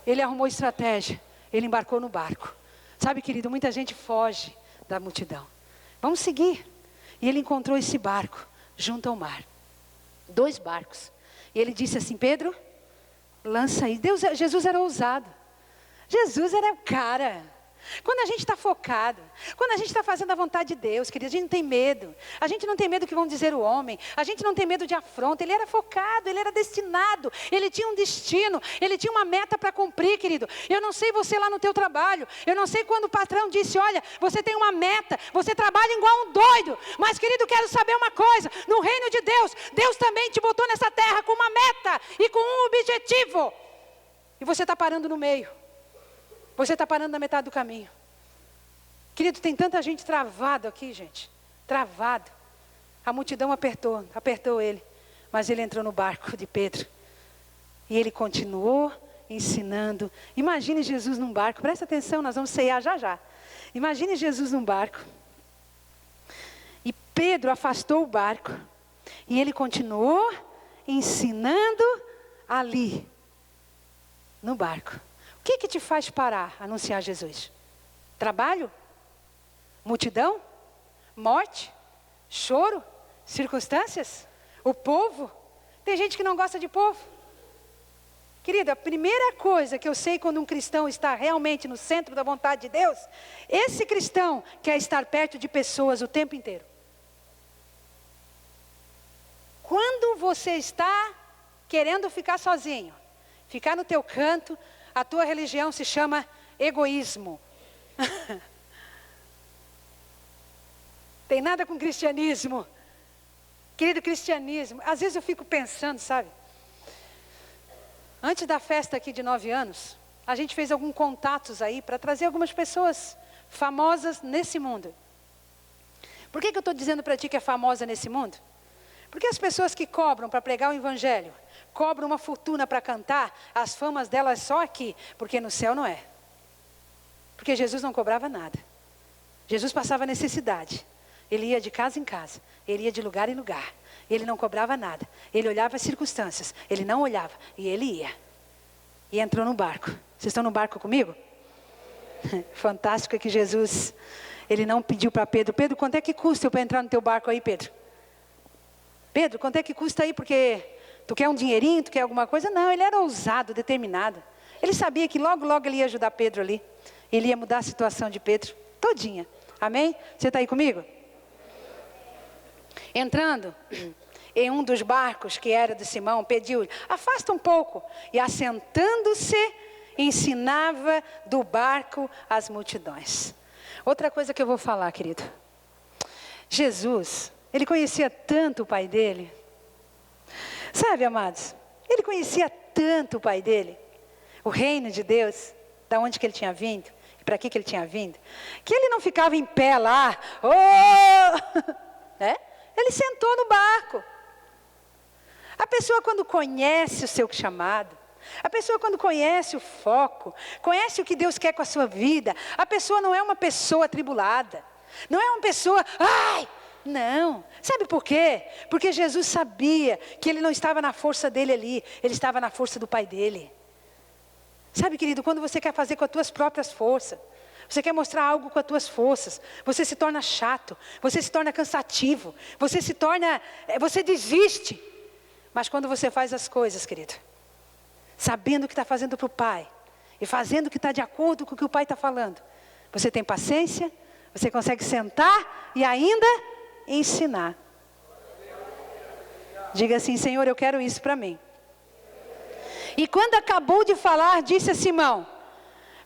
Ele arrumou estratégia, ele embarcou no barco. Sabe, querido, muita gente foge da multidão. Vamos seguir. E ele encontrou esse barco junto ao mar. 2 barcos. E ele disse assim: Pedro, lança aí. Jesus era ousado. Jesus era o cara. Quando a gente está focado, quando a gente está fazendo a vontade de Deus, querido, a gente não tem medo. A gente não tem medo do que vão dizer o homem. A gente não tem medo de afronta. Ele era focado, ele era destinado. Ele tinha um destino, ele tinha uma meta para cumprir, querido. Eu não sei você lá no teu trabalho. Eu não sei quando o patrão disse: olha, você tem uma meta, você trabalha igual um doido. Mas, querido, quero saber uma coisa. No reino de Deus, Deus também te botou nessa terra com uma meta e com um objetivo. E você está parando no meio. Você está parando na metade do caminho. Querido, tem tanta gente travado aqui, gente. Travado. A multidão apertou ele. Mas ele entrou no barco de Pedro. E ele continuou ensinando. Imagine Jesus num barco. Presta atenção, nós vamos ceiar já já. Imagine Jesus num barco. E Pedro afastou o barco. E ele continuou ensinando ali, no barco. O que te faz parar, anunciar Jesus? Trabalho? Multidão? Morte? Choro? Circunstâncias? O povo? Tem gente que não gosta de povo. Querida, a primeira coisa que eu sei quando um cristão está realmente no centro da vontade de Deus, esse cristão quer estar perto de pessoas o tempo inteiro. Quando você está querendo ficar sozinho, ficar no teu canto, a tua religião se chama egoísmo. Tem nada com cristianismo. Querido, cristianismo, às vezes eu fico pensando, sabe? Antes da festa aqui de 9 anos, a gente fez alguns contatos aí para trazer algumas pessoas famosas nesse mundo. Por que eu estou dizendo para ti que é famosa nesse mundo? Porque as pessoas que cobram para pregar o evangelho, cobram uma fortuna para cantar, as famas delas só aqui, porque no céu não é. Porque Jesus não cobrava nada. Jesus passava necessidade. Ele ia de casa em casa, ele ia de lugar em lugar. Ele não cobrava nada. Ele olhava as circunstâncias, ele não olhava, e ele ia. E entrou no barco. Vocês estão no barco comigo? Fantástico é que Jesus, ele não pediu para Pedro: Pedro, quanto é que custa eu para entrar no teu barco aí, Pedro? Pedro, quanto é que custa aí, porque tu quer um dinheirinho, tu quer alguma coisa? Não, ele era ousado, determinado. Ele sabia que logo, logo ele ia ajudar Pedro ali. Ele ia mudar a situação de Pedro todinha. Amém? Você está aí comigo? Entrando em um dos barcos que era de Simão, pediu-lhe: afasta um pouco. E assentando-se, ensinava do barco as multidões. Outra coisa que eu vou falar, querido. Jesus, ele conhecia tanto o pai dele. Sabe, amados, Ele conhecia tanto o pai dele, o reino de Deus, da onde que ele tinha vindo, e para que ele tinha vindo, que ele não ficava em pé lá, né? Ele sentou no barco. A pessoa quando conhece o seu chamado, a pessoa quando conhece o foco, conhece o que Deus quer com a sua vida, a pessoa não é uma pessoa atribulada, não é uma pessoa, não. Sabe por quê? Porque Jesus sabia que ele não estava na força dele ali, ele estava na força do Pai dele. Sabe, querido, quando você quer fazer com as tuas próprias forças, você quer mostrar algo com as tuas forças, você se torna chato, você se torna cansativo, você desiste. Mas quando você faz as coisas, querido, sabendo o que está fazendo para o Pai, e fazendo o que está de acordo com o que o Pai está falando, você tem paciência, você consegue sentar e ainda ensinar. Diga assim: Senhor, eu quero isso para mim. E quando acabou de falar, disse a Simão: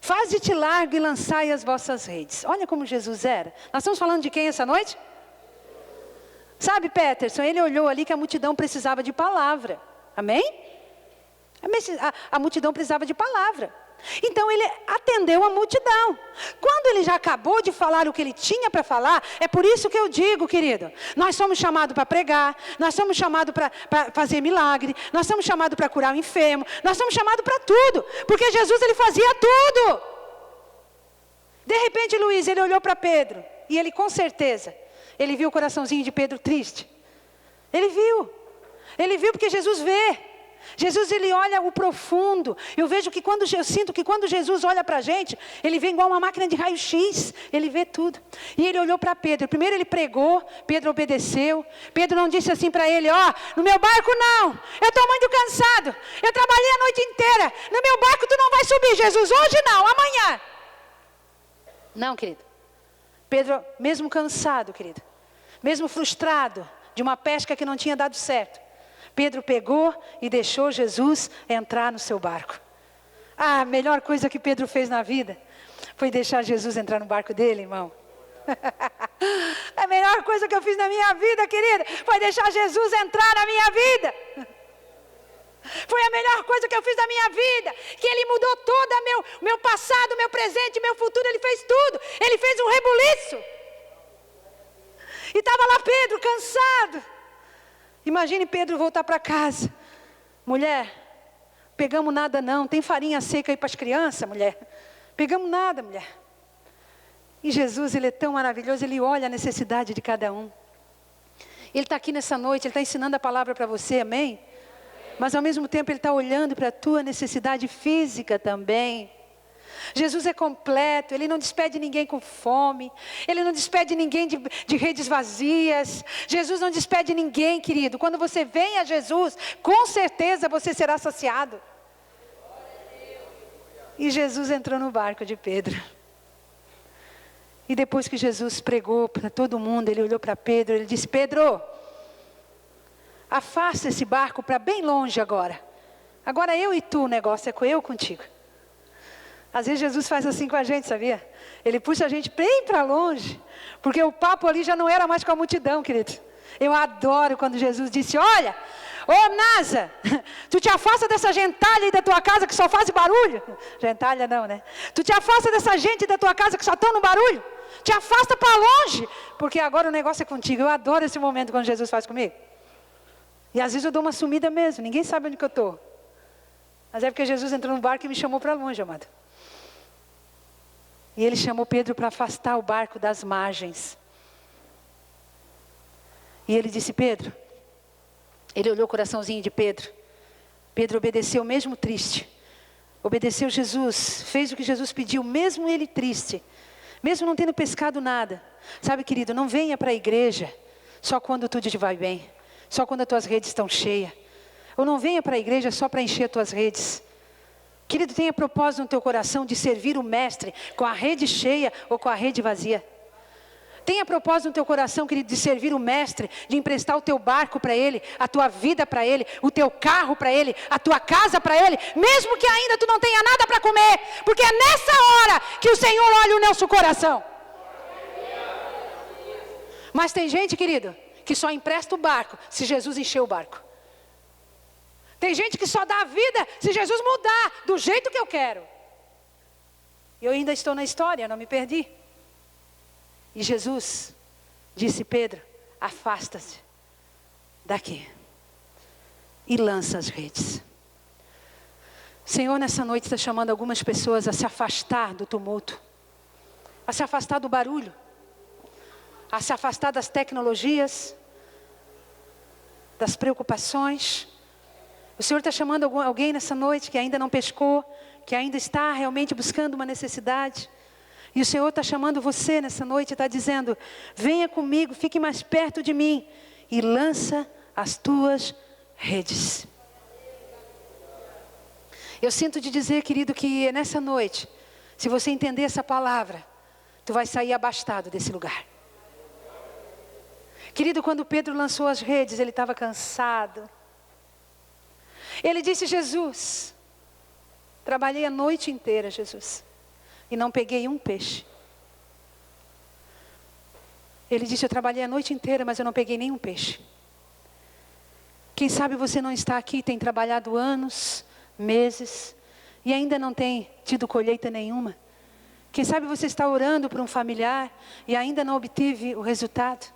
faze-te largo e lançai as vossas redes. Olha como Jesus era. Nós estamos falando de quem essa noite? Sabe, Peterson, ele olhou ali que a multidão precisava de palavra. Amém? A multidão precisava de palavra. Então ele atendeu a multidão. Quando ele já acabou de falar o que ele tinha para falar, é por isso que eu digo, querido, nós somos chamados para pregar, nós somos chamados para fazer milagre, nós somos chamados para curar o enfermo, nós somos chamados para tudo, porque Jesus ele fazia tudo. De repente, Luiz, ele olhou para Pedro, e ele com certeza, ele viu o coraçãozinho de Pedro triste. Ele viu porque Jesus vê. Jesus, ele olha o profundo. Eu sinto que quando Jesus olha para a gente, ele vê igual uma máquina de raio-x. Ele vê tudo. E ele olhou para Pedro. Primeiro ele pregou, Pedro obedeceu. Pedro não disse assim para ele: no meu barco não, eu estou muito cansado, eu trabalhei a noite inteira, no meu barco tu não vai subir, Jesus, hoje não, amanhã. Não, querido. Pedro, mesmo cansado, querido, mesmo frustrado de uma pesca que não tinha dado certo, Pedro pegou e deixou Jesus entrar no seu barco. A melhor coisa que Pedro fez na vida foi deixar Jesus entrar no barco dele, irmão. A melhor coisa que eu fiz na minha vida, querida, foi deixar Jesus entrar na minha vida. Foi a melhor coisa que eu fiz na minha vida, que ele mudou todo meu passado, meu presente, meu futuro, ele fez tudo. Ele fez um rebuliço. E estava lá Pedro, cansado. Imagine Pedro voltar para casa. Mulher, pegamos nada não. Tem farinha seca aí para as crianças, mulher? Pegamos nada, mulher. E Jesus, ele é tão maravilhoso. Ele olha a necessidade de cada um. Ele está aqui nessa noite, ele está ensinando a palavra para você, amém? Mas ao mesmo tempo ele está olhando para a tua necessidade física também. Jesus é completo, ele não despede ninguém com fome, ele não despede ninguém de redes vazias. Jesus não despede ninguém, querido. Quando você vem a Jesus, com certeza você será saciado. E Jesus entrou no barco de Pedro. E depois que Jesus pregou para todo mundo, ele olhou para Pedro, ele disse: Pedro, afasta esse barco para bem longe agora. Agora eu e tu, o negócio é com eu contigo. Às vezes Jesus faz assim com a gente, sabia? Ele puxa a gente bem para longe, porque o papo ali já não era mais com a multidão, querido. Eu adoro quando Jesus disse: olha, Nasa, tu te afasta dessa gentalha aí da tua casa que só faz barulho. Gentalha não, né? Tu te afasta dessa gente da tua casa que só estão no barulho. Te afasta para longe, porque agora o negócio é contigo. Eu adoro esse momento quando Jesus faz comigo. E às vezes eu dou uma sumida mesmo, ninguém sabe onde que eu estou. Mas é porque Jesus entrou no barco e me chamou para longe, amado. E ele chamou Pedro para afastar o barco das margens. E ele disse: Pedro, ele olhou o coraçãozinho de Pedro. Pedro obedeceu mesmo triste. Obedeceu Jesus, fez o que Jesus pediu, mesmo ele triste. Mesmo não tendo pescado nada. Sabe, querido, não venha para a igreja só quando tudo te vai bem. Só quando as tuas redes estão cheias. Ou não venha para a igreja só para encher as tuas redes. Querido, tenha propósito no teu coração de servir o mestre com a rede cheia ou com a rede vazia. Tenha propósito no teu coração, querido, de servir o mestre, de emprestar o teu barco para ele, a tua vida para ele, o teu carro para ele, a tua casa para ele, mesmo que ainda tu não tenha nada para comer, porque é nessa hora que o Senhor olha o nosso coração. Mas tem gente, querido, que só empresta o barco se Jesus encher o barco. Tem gente que só dá a vida se Jesus mudar do jeito que eu quero. Eu ainda estou na história, não me perdi. E Jesus disse: Pedro, afasta-se daqui e lança as redes. O Senhor nessa noite está chamando algumas pessoas a se afastar do tumulto, a se afastar do barulho, a se afastar das tecnologias, das preocupações. O Senhor está chamando alguém nessa noite que ainda não pescou, que ainda está realmente buscando uma necessidade. E o Senhor está chamando você nessa noite, está dizendo: venha comigo, fique mais perto de mim e lança as tuas redes. Eu sinto te dizer, querido, que nessa noite, se você entender essa palavra, tu vai sair abastado desse lugar. Querido, quando Pedro lançou as redes, ele estava cansado. Ele disse: Jesus, trabalhei a noite inteira, Jesus, e não peguei um peixe. Ele disse: eu trabalhei a noite inteira, mas eu não peguei nenhum peixe. Quem sabe você não está aqui, tem trabalhado anos, meses, e ainda não tem tido colheita nenhuma. Quem sabe você está orando por um familiar e ainda não obteve o resultado.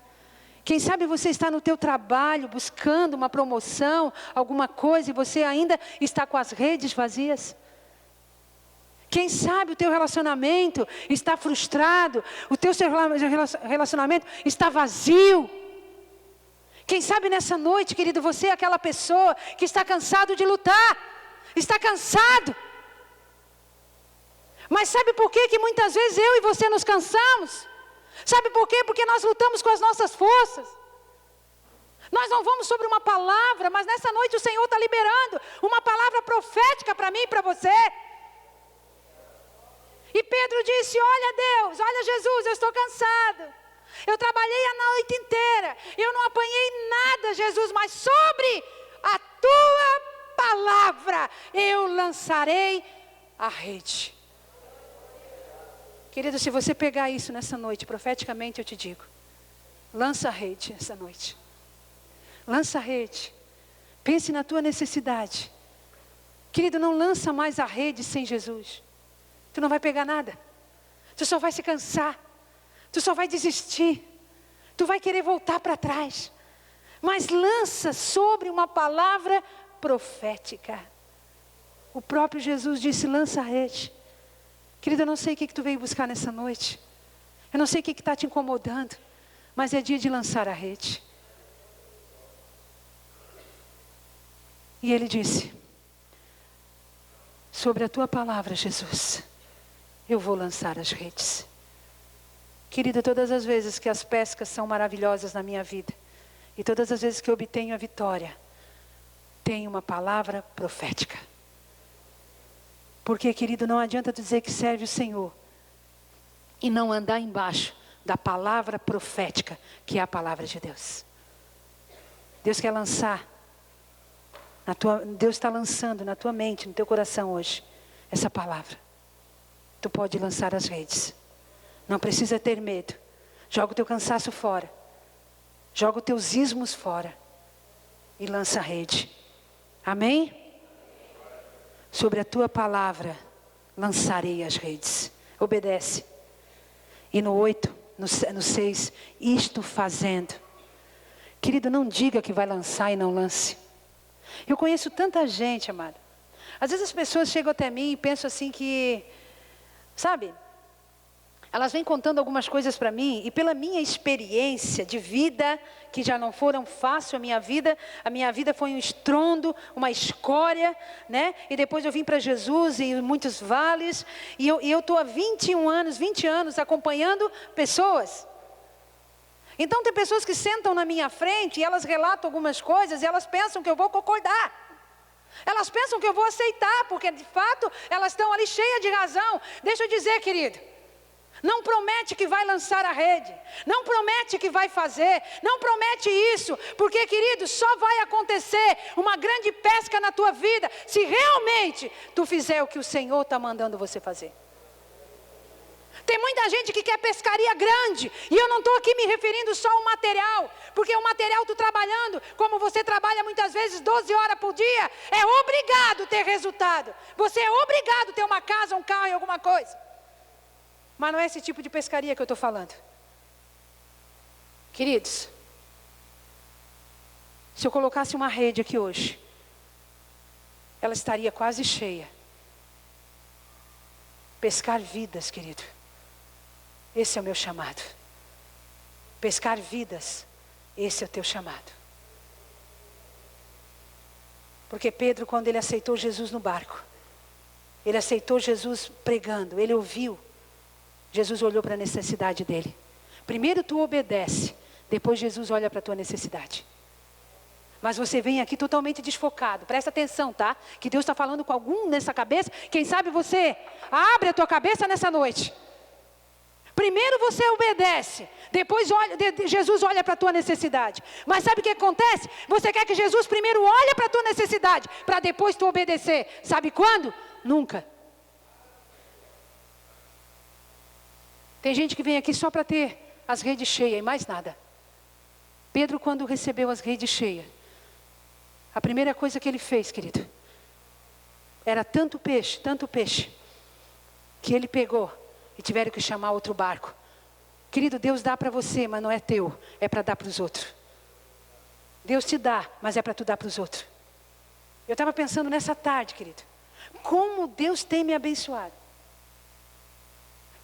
Quem sabe você está no teu trabalho buscando uma promoção, alguma coisa, e você ainda está com as redes vazias. Quem sabe o teu relacionamento está frustrado, o teu relacionamento está vazio. Quem sabe nessa noite, querido, você é aquela pessoa que está cansado de lutar, está cansado. Mas sabe por que muitas vezes eu e você nos cansamos? Sabe por quê? Porque nós lutamos com as nossas forças. Nós não vamos sobre uma palavra, mas nessa noite o Senhor está liberando uma palavra profética para mim e para você. E Pedro disse: olha Deus, olha Jesus, eu estou cansado. Eu trabalhei a noite inteira, eu não apanhei nada, Jesus, mas sobre a tua palavra eu lançarei a rede. Querido, se você pegar isso nessa noite, profeticamente eu te digo: lança a rede essa noite. Lança a rede. Pense na tua necessidade. Querido, não lança mais a rede sem Jesus. Tu não vai pegar nada. Tu só vai se cansar. Tu só vai desistir. Tu vai querer voltar para trás. Mas lança sobre uma palavra profética. O próprio Jesus disse: lança a rede. Querido, eu não sei o que tu veio buscar nessa noite. Eu não sei o que está te incomodando. Mas é dia de lançar a rede. E ele disse: sobre a tua palavra, Jesus, eu vou lançar as redes. Querido, todas as vezes que as pescas são maravilhosas na minha vida, e todas as vezes que eu obtenho a vitória, tem uma palavra profética. Porque, querido, não adianta dizer que serve o Senhor e não andar embaixo da palavra profética, que é a palavra de Deus. Deus quer lançar, Deus está lançando na tua mente, no teu coração hoje, essa palavra. Tu pode lançar as redes. Não precisa ter medo. Joga o teu cansaço fora. Joga os teus ismos fora. E lança a rede. Amém? Sobre a tua palavra lançarei as redes. Obedece. E no 8, no 6, isto fazendo. Querido, não diga que vai lançar e não lance. Eu conheço tanta gente, amado. Às vezes as pessoas chegam até mim e pensam assim que, sabe, elas vêm contando algumas coisas para mim, e pela minha experiência de vida, que já não foram fácil a minha vida foi um estrondo, uma escória, né? E depois eu vim para Jesus em muitos vales, e eu estou há 20 anos acompanhando pessoas. Então tem pessoas que sentam na minha frente, e elas relatam algumas coisas, e elas pensam que eu vou concordar. Elas pensam que eu vou aceitar, porque de fato elas estão ali cheias de razão. Deixa eu dizer, querido, não promete que vai lançar a rede, não promete que vai fazer, não promete isso, porque, querido, só vai acontecer uma grande pesca na tua vida, se realmente tu fizer o que o Senhor está mandando você fazer. Tem muita gente que quer pescaria grande. E eu não estou aqui me referindo só ao material. Porque o material, tu trabalhando, como você trabalha muitas vezes 12 horas por dia, é obrigado ter resultado. Você é obrigado ter uma casa, um carro e alguma coisa. Mas não é esse tipo de pescaria que eu estou falando. Queridos, se eu colocasse uma rede aqui hoje, ela estaria quase cheia. Pescar vidas, querido. Esse é o meu chamado. Pescar vidas, esse é o teu chamado. Porque Pedro, quando ele aceitou Jesus no barco, ele aceitou Jesus pregando, ele ouviu. Jesus olhou para a necessidade dele. Primeiro tu obedece, depois Jesus olha para a tua necessidade. Mas você vem aqui totalmente desfocado. Presta atenção, tá? Que Deus está falando com algum nessa cabeça. Quem sabe você abre a tua cabeça nessa noite. Primeiro você obedece. Depois Jesus olha para a tua necessidade. Mas sabe o que acontece? Você quer que Jesus primeiro olhe para a tua necessidade, para depois tu obedecer. Sabe quando? Nunca. Tem gente que vem aqui só para ter as redes cheias e mais nada. Pedro, quando recebeu as redes cheias, a primeira coisa que ele fez, querido, era tanto peixe, que ele pegou e tiveram que chamar outro barco. Querido, Deus dá para você, mas não é teu, é para dar para os outros. Deus te dá, mas é para tu dar para os outros. Eu estava pensando nessa tarde, querido, como Deus tem me abençoado.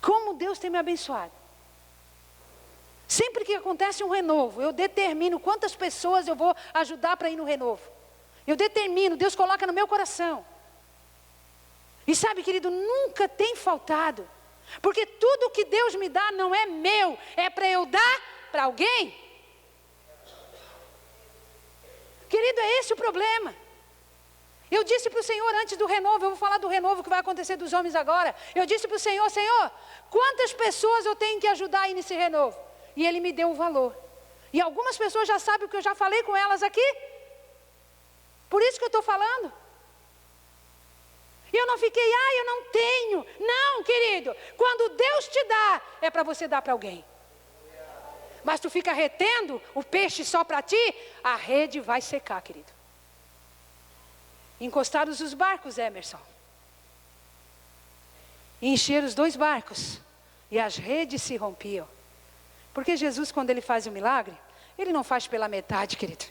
Como Deus tem me abençoado. Sempre que acontece um renovo, eu determino quantas pessoas eu vou ajudar para ir no renovo. Eu determino, Deus coloca no meu coração. E sabe, querido, nunca tem faltado. Porque tudo que Deus me dá não é meu, é para eu dar para alguém. Querido, é esse o problema. Eu disse para o Senhor antes do renovo, eu vou falar do renovo que vai acontecer dos homens agora. Eu disse para o Senhor, Senhor, quantas pessoas eu tenho que ajudar aí nesse renovo? E Ele me deu o valor. E algumas pessoas já sabem o que eu já falei com elas aqui. Por isso que eu estou falando. E eu não fiquei, eu não tenho. Não, querido, quando Deus te dá, é para você dar para alguém. Mas tu fica retendo o peixe só para ti, a rede vai secar, querido. Encostaram os barcos, Emerson. E encheram os 2 barcos. E as redes se rompiam. Porque Jesus, quando Ele faz o milagre, Ele não faz pela metade, querido.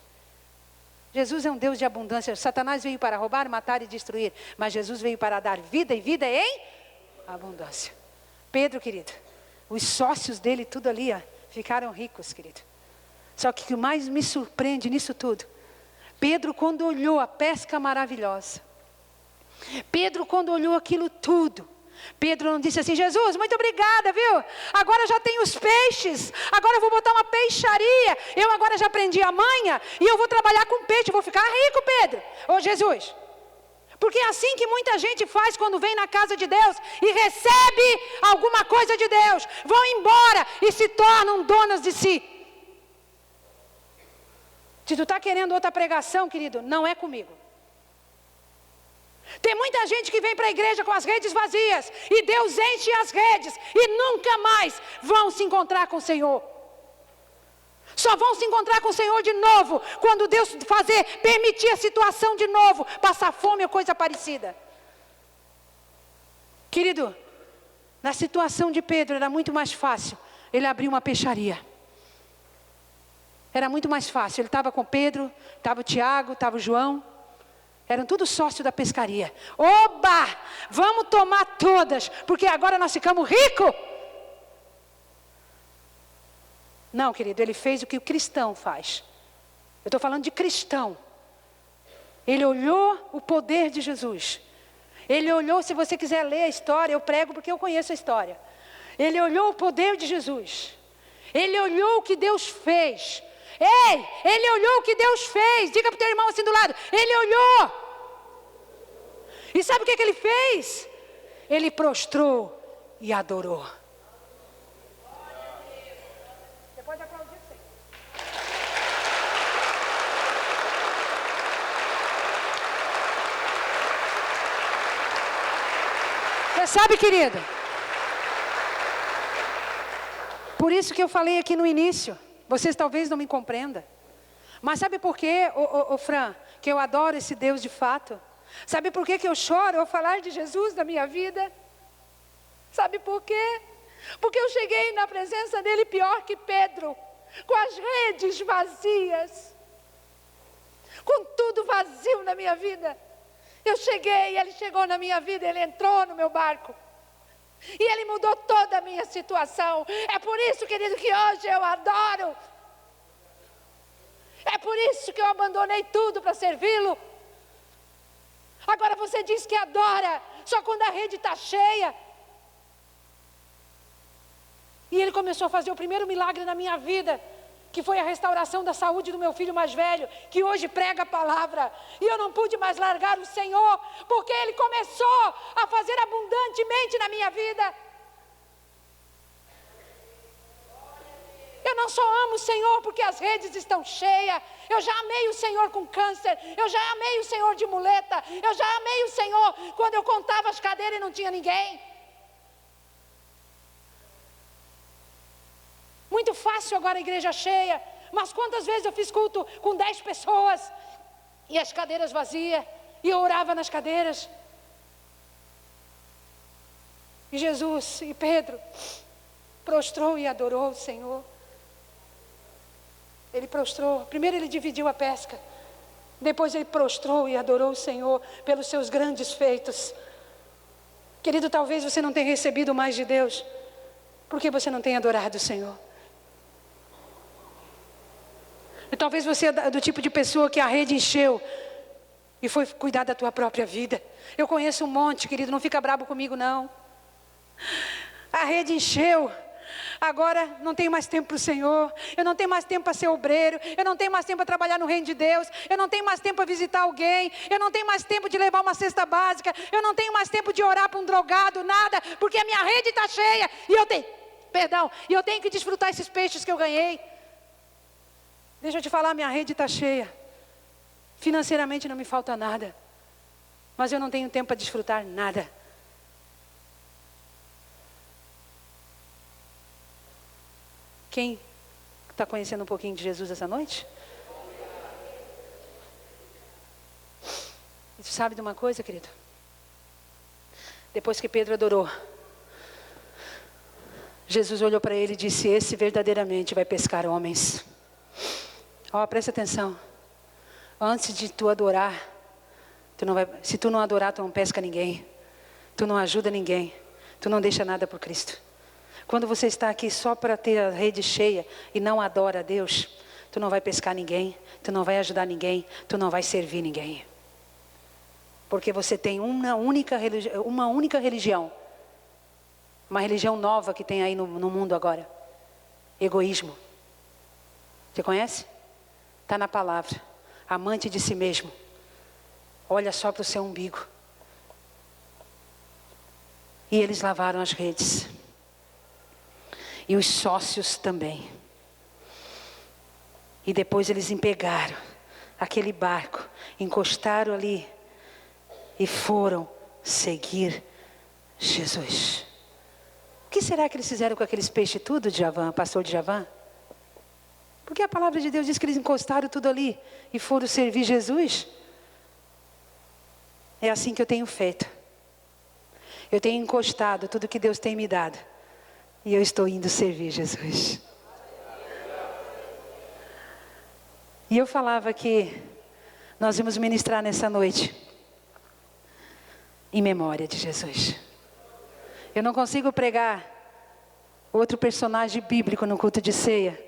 Jesus é um Deus de abundância. Satanás veio para roubar, matar e destruir. Mas Jesus veio para dar vida, e vida em abundância. Pedro, querido, os sócios dele, tudo ali, ficaram ricos, querido. Só que o que mais me surpreende nisso tudo, Pedro, quando olhou a pesca maravilhosa, Pedro, quando olhou aquilo tudo, Pedro não disse assim, Jesus, muito obrigada, viu? Agora já tenho os peixes, agora eu vou botar uma peixaria, eu agora já aprendi a manha, e eu vou trabalhar com peixe, vou ficar rico, Pedro. Ô Jesus, porque é assim que muita gente faz quando vem na casa de Deus, e recebe alguma coisa de Deus, vão embora e se tornam donas de si. Se tu está querendo outra pregação, querido, não é comigo. Tem muita gente que vem para a igreja com as redes vazias, e Deus enche as redes, e nunca mais vão se encontrar com o Senhor. Só vão se encontrar com o Senhor de novo, quando Deus permitir a situação de novo, passar fome ou coisa parecida. Querido, na situação de Pedro era muito mais fácil ele abrir uma peixaria. Era muito mais fácil, ele estava com Pedro, estava o Tiago, estava o João. Eram tudo sócio da pescaria. Oba! Vamos tomar todas, porque agora nós ficamos ricos. Não, querido, ele fez o que o cristão faz. Eu estou falando de cristão. Ele olhou o poder de Jesus. Ele olhou, se você quiser ler a história, eu prego porque eu conheço a história. Ele olhou o poder de Jesus. Ele olhou o que Deus fez. Ei, ele olhou o que Deus fez. Diga para o teu irmão assim do lado. Ele olhou. E sabe o que ele fez? Ele prostrou e adorou. Você pode aplaudir, Senhor. Você sabe, querido? Por isso que eu falei aqui no início. Vocês talvez não me compreendam. Mas sabe por quê, Fran, que eu adoro esse Deus de fato? Sabe por quê que eu choro ao falar de Jesus na minha vida? Sabe por quê? Porque eu cheguei na presença dele pior que Pedro, com as redes vazias, com tudo vazio na minha vida. Eu cheguei, ele chegou na minha vida, ele entrou no meu barco. E ele mudou toda a minha situação. É por isso, querido, que hoje eu adoro. É por isso que eu abandonei tudo para servi-lo. Agora você diz que adora só quando a rede está cheia. E ele começou a fazer o primeiro milagre na minha vida, que foi a restauração da saúde do meu filho mais velho, que hoje prega a palavra. E eu não pude mais largar o Senhor, porque ele começou a fazer abundantemente na minha vida. Eu não só amo o Senhor porque as redes estão cheias. Eu já amei o Senhor com câncer. Eu já amei o Senhor de muleta. Eu já amei o Senhor quando eu contava as cadeiras e não tinha ninguém. Muito fácil agora a igreja cheia. Mas quantas vezes eu fiz culto com 10 pessoas e as cadeiras vazias, e eu orava nas cadeiras. E Jesus e Pedro prostrou e adorou o Senhor. Ele prostrou. Primeiro ele dividiu a pesca. Depois ele prostrou e adorou o Senhor pelos seus grandes feitos. Querido, talvez você não tenha recebido mais de Deus porque você não tenha adorado o Senhor. E talvez você é do tipo de pessoa que a rede encheu e foi cuidar da tua própria vida. Eu conheço um monte, querido, não fica bravo comigo não. A rede encheu. Agora não tenho mais tempo para o Senhor. Eu não tenho mais tempo para ser obreiro. Eu não tenho mais tempo para trabalhar no reino de Deus. Eu não tenho mais tempo para visitar alguém. Eu não tenho mais tempo de levar uma cesta básica. Eu não tenho mais tempo de orar para um drogado, nada. Porque a minha rede está cheia. E eu tenho que desfrutar esses peixes que eu ganhei. Deixa eu te falar, minha rede está cheia. Financeiramente não me falta nada. Mas eu não tenho tempo para desfrutar nada. Quem está conhecendo um pouquinho de Jesus essa noite? E tu sabe de uma coisa, querido? Depois que Pedro adorou, Jesus olhou para ele e disse: esse verdadeiramente vai pescar homens. Ó, presta atenção. Antes de tu adorar, se tu não adorar, tu não pesca ninguém. Tu não ajuda ninguém. Tu não deixa nada por Cristo. Quando você está aqui só para ter a rede cheia e não adora a Deus, tu não vai pescar ninguém, tu não vai ajudar ninguém, tu não vai servir ninguém. Porque você tem uma única religião. Uma religião nova que tem aí no mundo agora. Egoísmo. Você conhece? Está na palavra. Amante de si mesmo. Olha só para o seu umbigo. E eles lavaram as redes. E os sócios também. E depois eles pegaram aquele barco, encostaram ali e foram seguir Jesus. O que será que eles fizeram com aqueles peixes tudo, Djavan, pastor Djavan? Porque a palavra de Deus diz que eles encostaram tudo ali e foram servir Jesus. É assim que eu tenho feito. Eu tenho encostado tudo que Deus tem me dado. E eu estou indo servir Jesus. E eu falava que nós íamos ministrar nessa noite em memória de Jesus. Eu não consigo pregar outro personagem bíblico no culto de ceia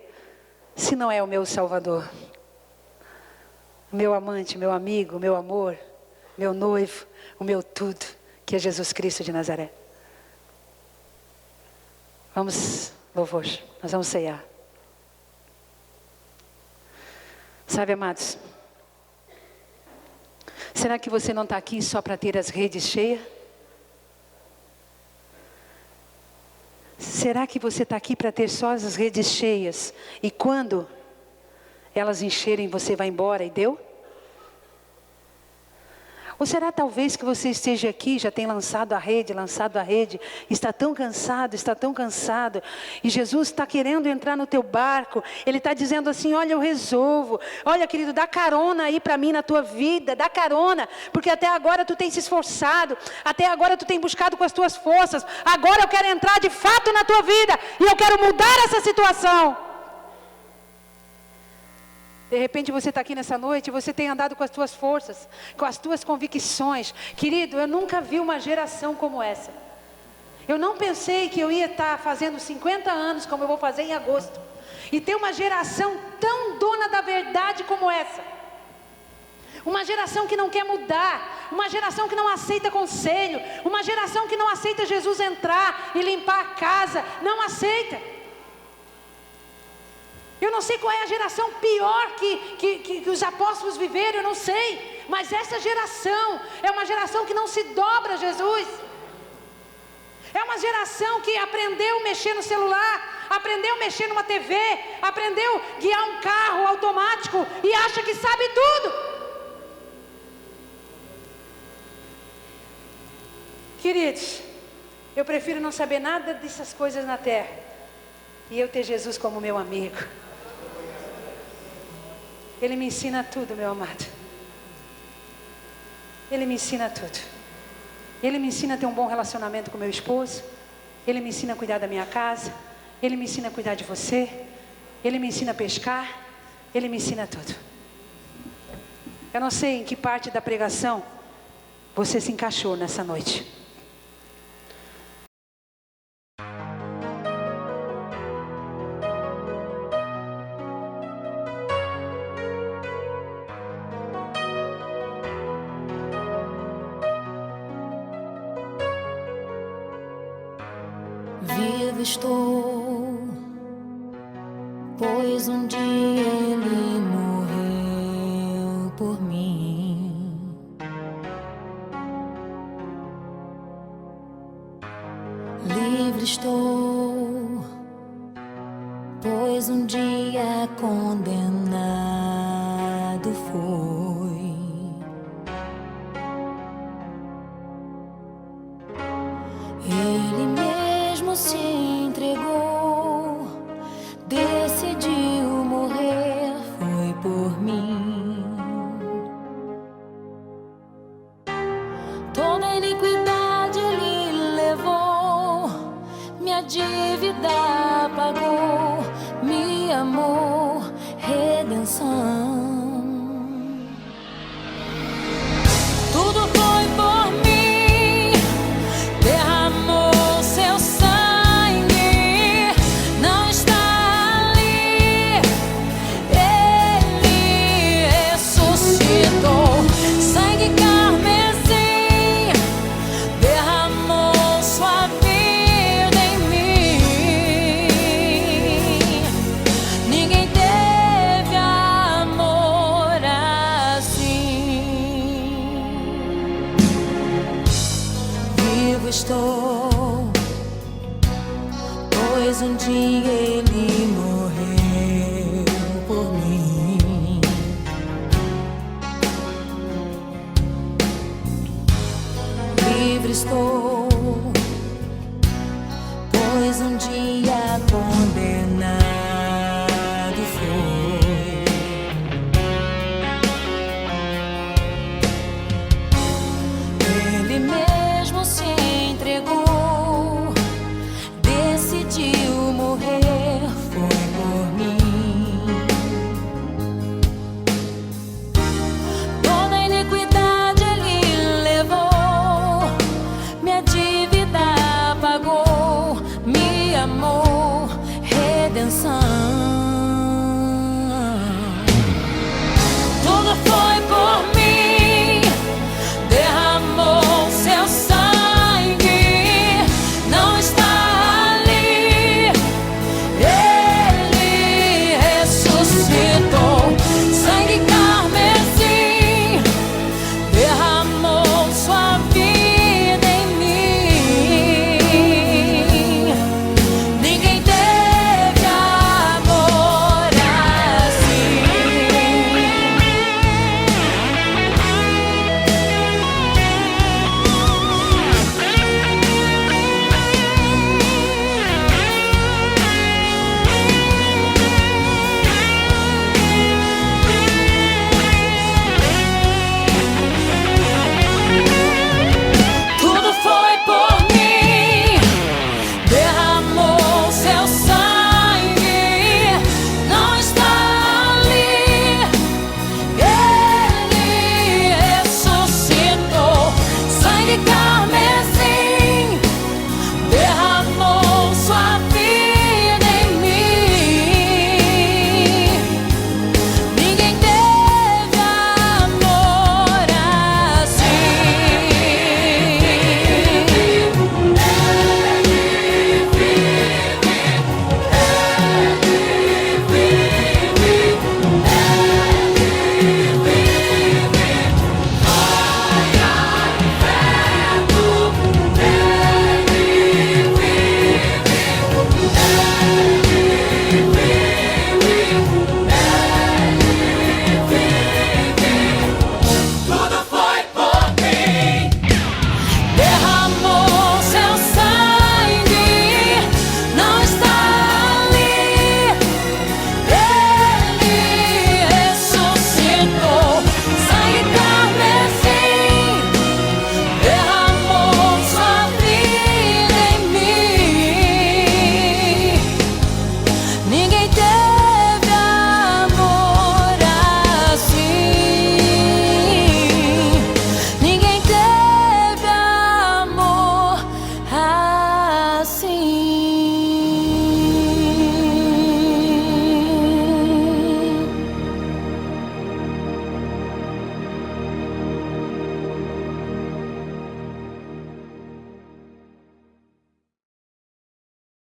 se não é o meu Salvador, meu amante, meu amigo, meu amor, meu noivo, o meu tudo, que é Jesus Cristo de Nazaré. Vamos, louvor, nós vamos ceiar. Sabe, amados, será que você não está aqui só para ter as redes cheias? Será que você está aqui para ter só as redes cheias e quando elas encherem você vai embora e deu? Ou será talvez que você esteja aqui, já tem lançado a rede, está tão cansado, e Jesus está querendo entrar no teu barco, Ele está dizendo assim, olha, eu resolvo, olha querido, dá carona aí para mim na tua vida, dá carona, porque até agora tu tem se esforçado, até agora tu tem buscado com as tuas forças, agora eu quero entrar de fato na tua vida, e eu quero mudar essa situação. De repente você está aqui nessa noite, você tem andado com as tuas forças, com as tuas convicções. Querido, eu nunca vi uma geração como essa. Eu não pensei que eu ia estar fazendo 50 anos, como eu vou fazer em agosto, e ter uma geração tão dona da verdade como essa. Uma geração que não quer mudar, uma geração que não aceita conselho, uma geração que não aceita Jesus entrar e limpar a casa, não aceita. Eu não sei qual é a geração pior que os apóstolos viveram, eu não sei. Mas essa geração é uma geração que não se dobra a Jesus. É uma geração que aprendeu a mexer no celular, aprendeu a mexer numa TV, aprendeu a guiar um carro automático e acha que sabe tudo. Queridos, eu prefiro não saber nada dessas coisas na terra e eu ter Jesus como meu amigo. Ele me ensina tudo, meu amado. Ele me ensina tudo. Ele me ensina a ter um bom relacionamento com meu esposo. Ele me ensina a cuidar da minha casa. Ele me ensina a cuidar de você. Ele me ensina a pescar. Ele me ensina tudo. Eu não sei em que parte da pregação você se encaixou nessa noite. Vivo estou, pois um dia Ele morreu por mim. Livre estou, pois um dia condenado fui.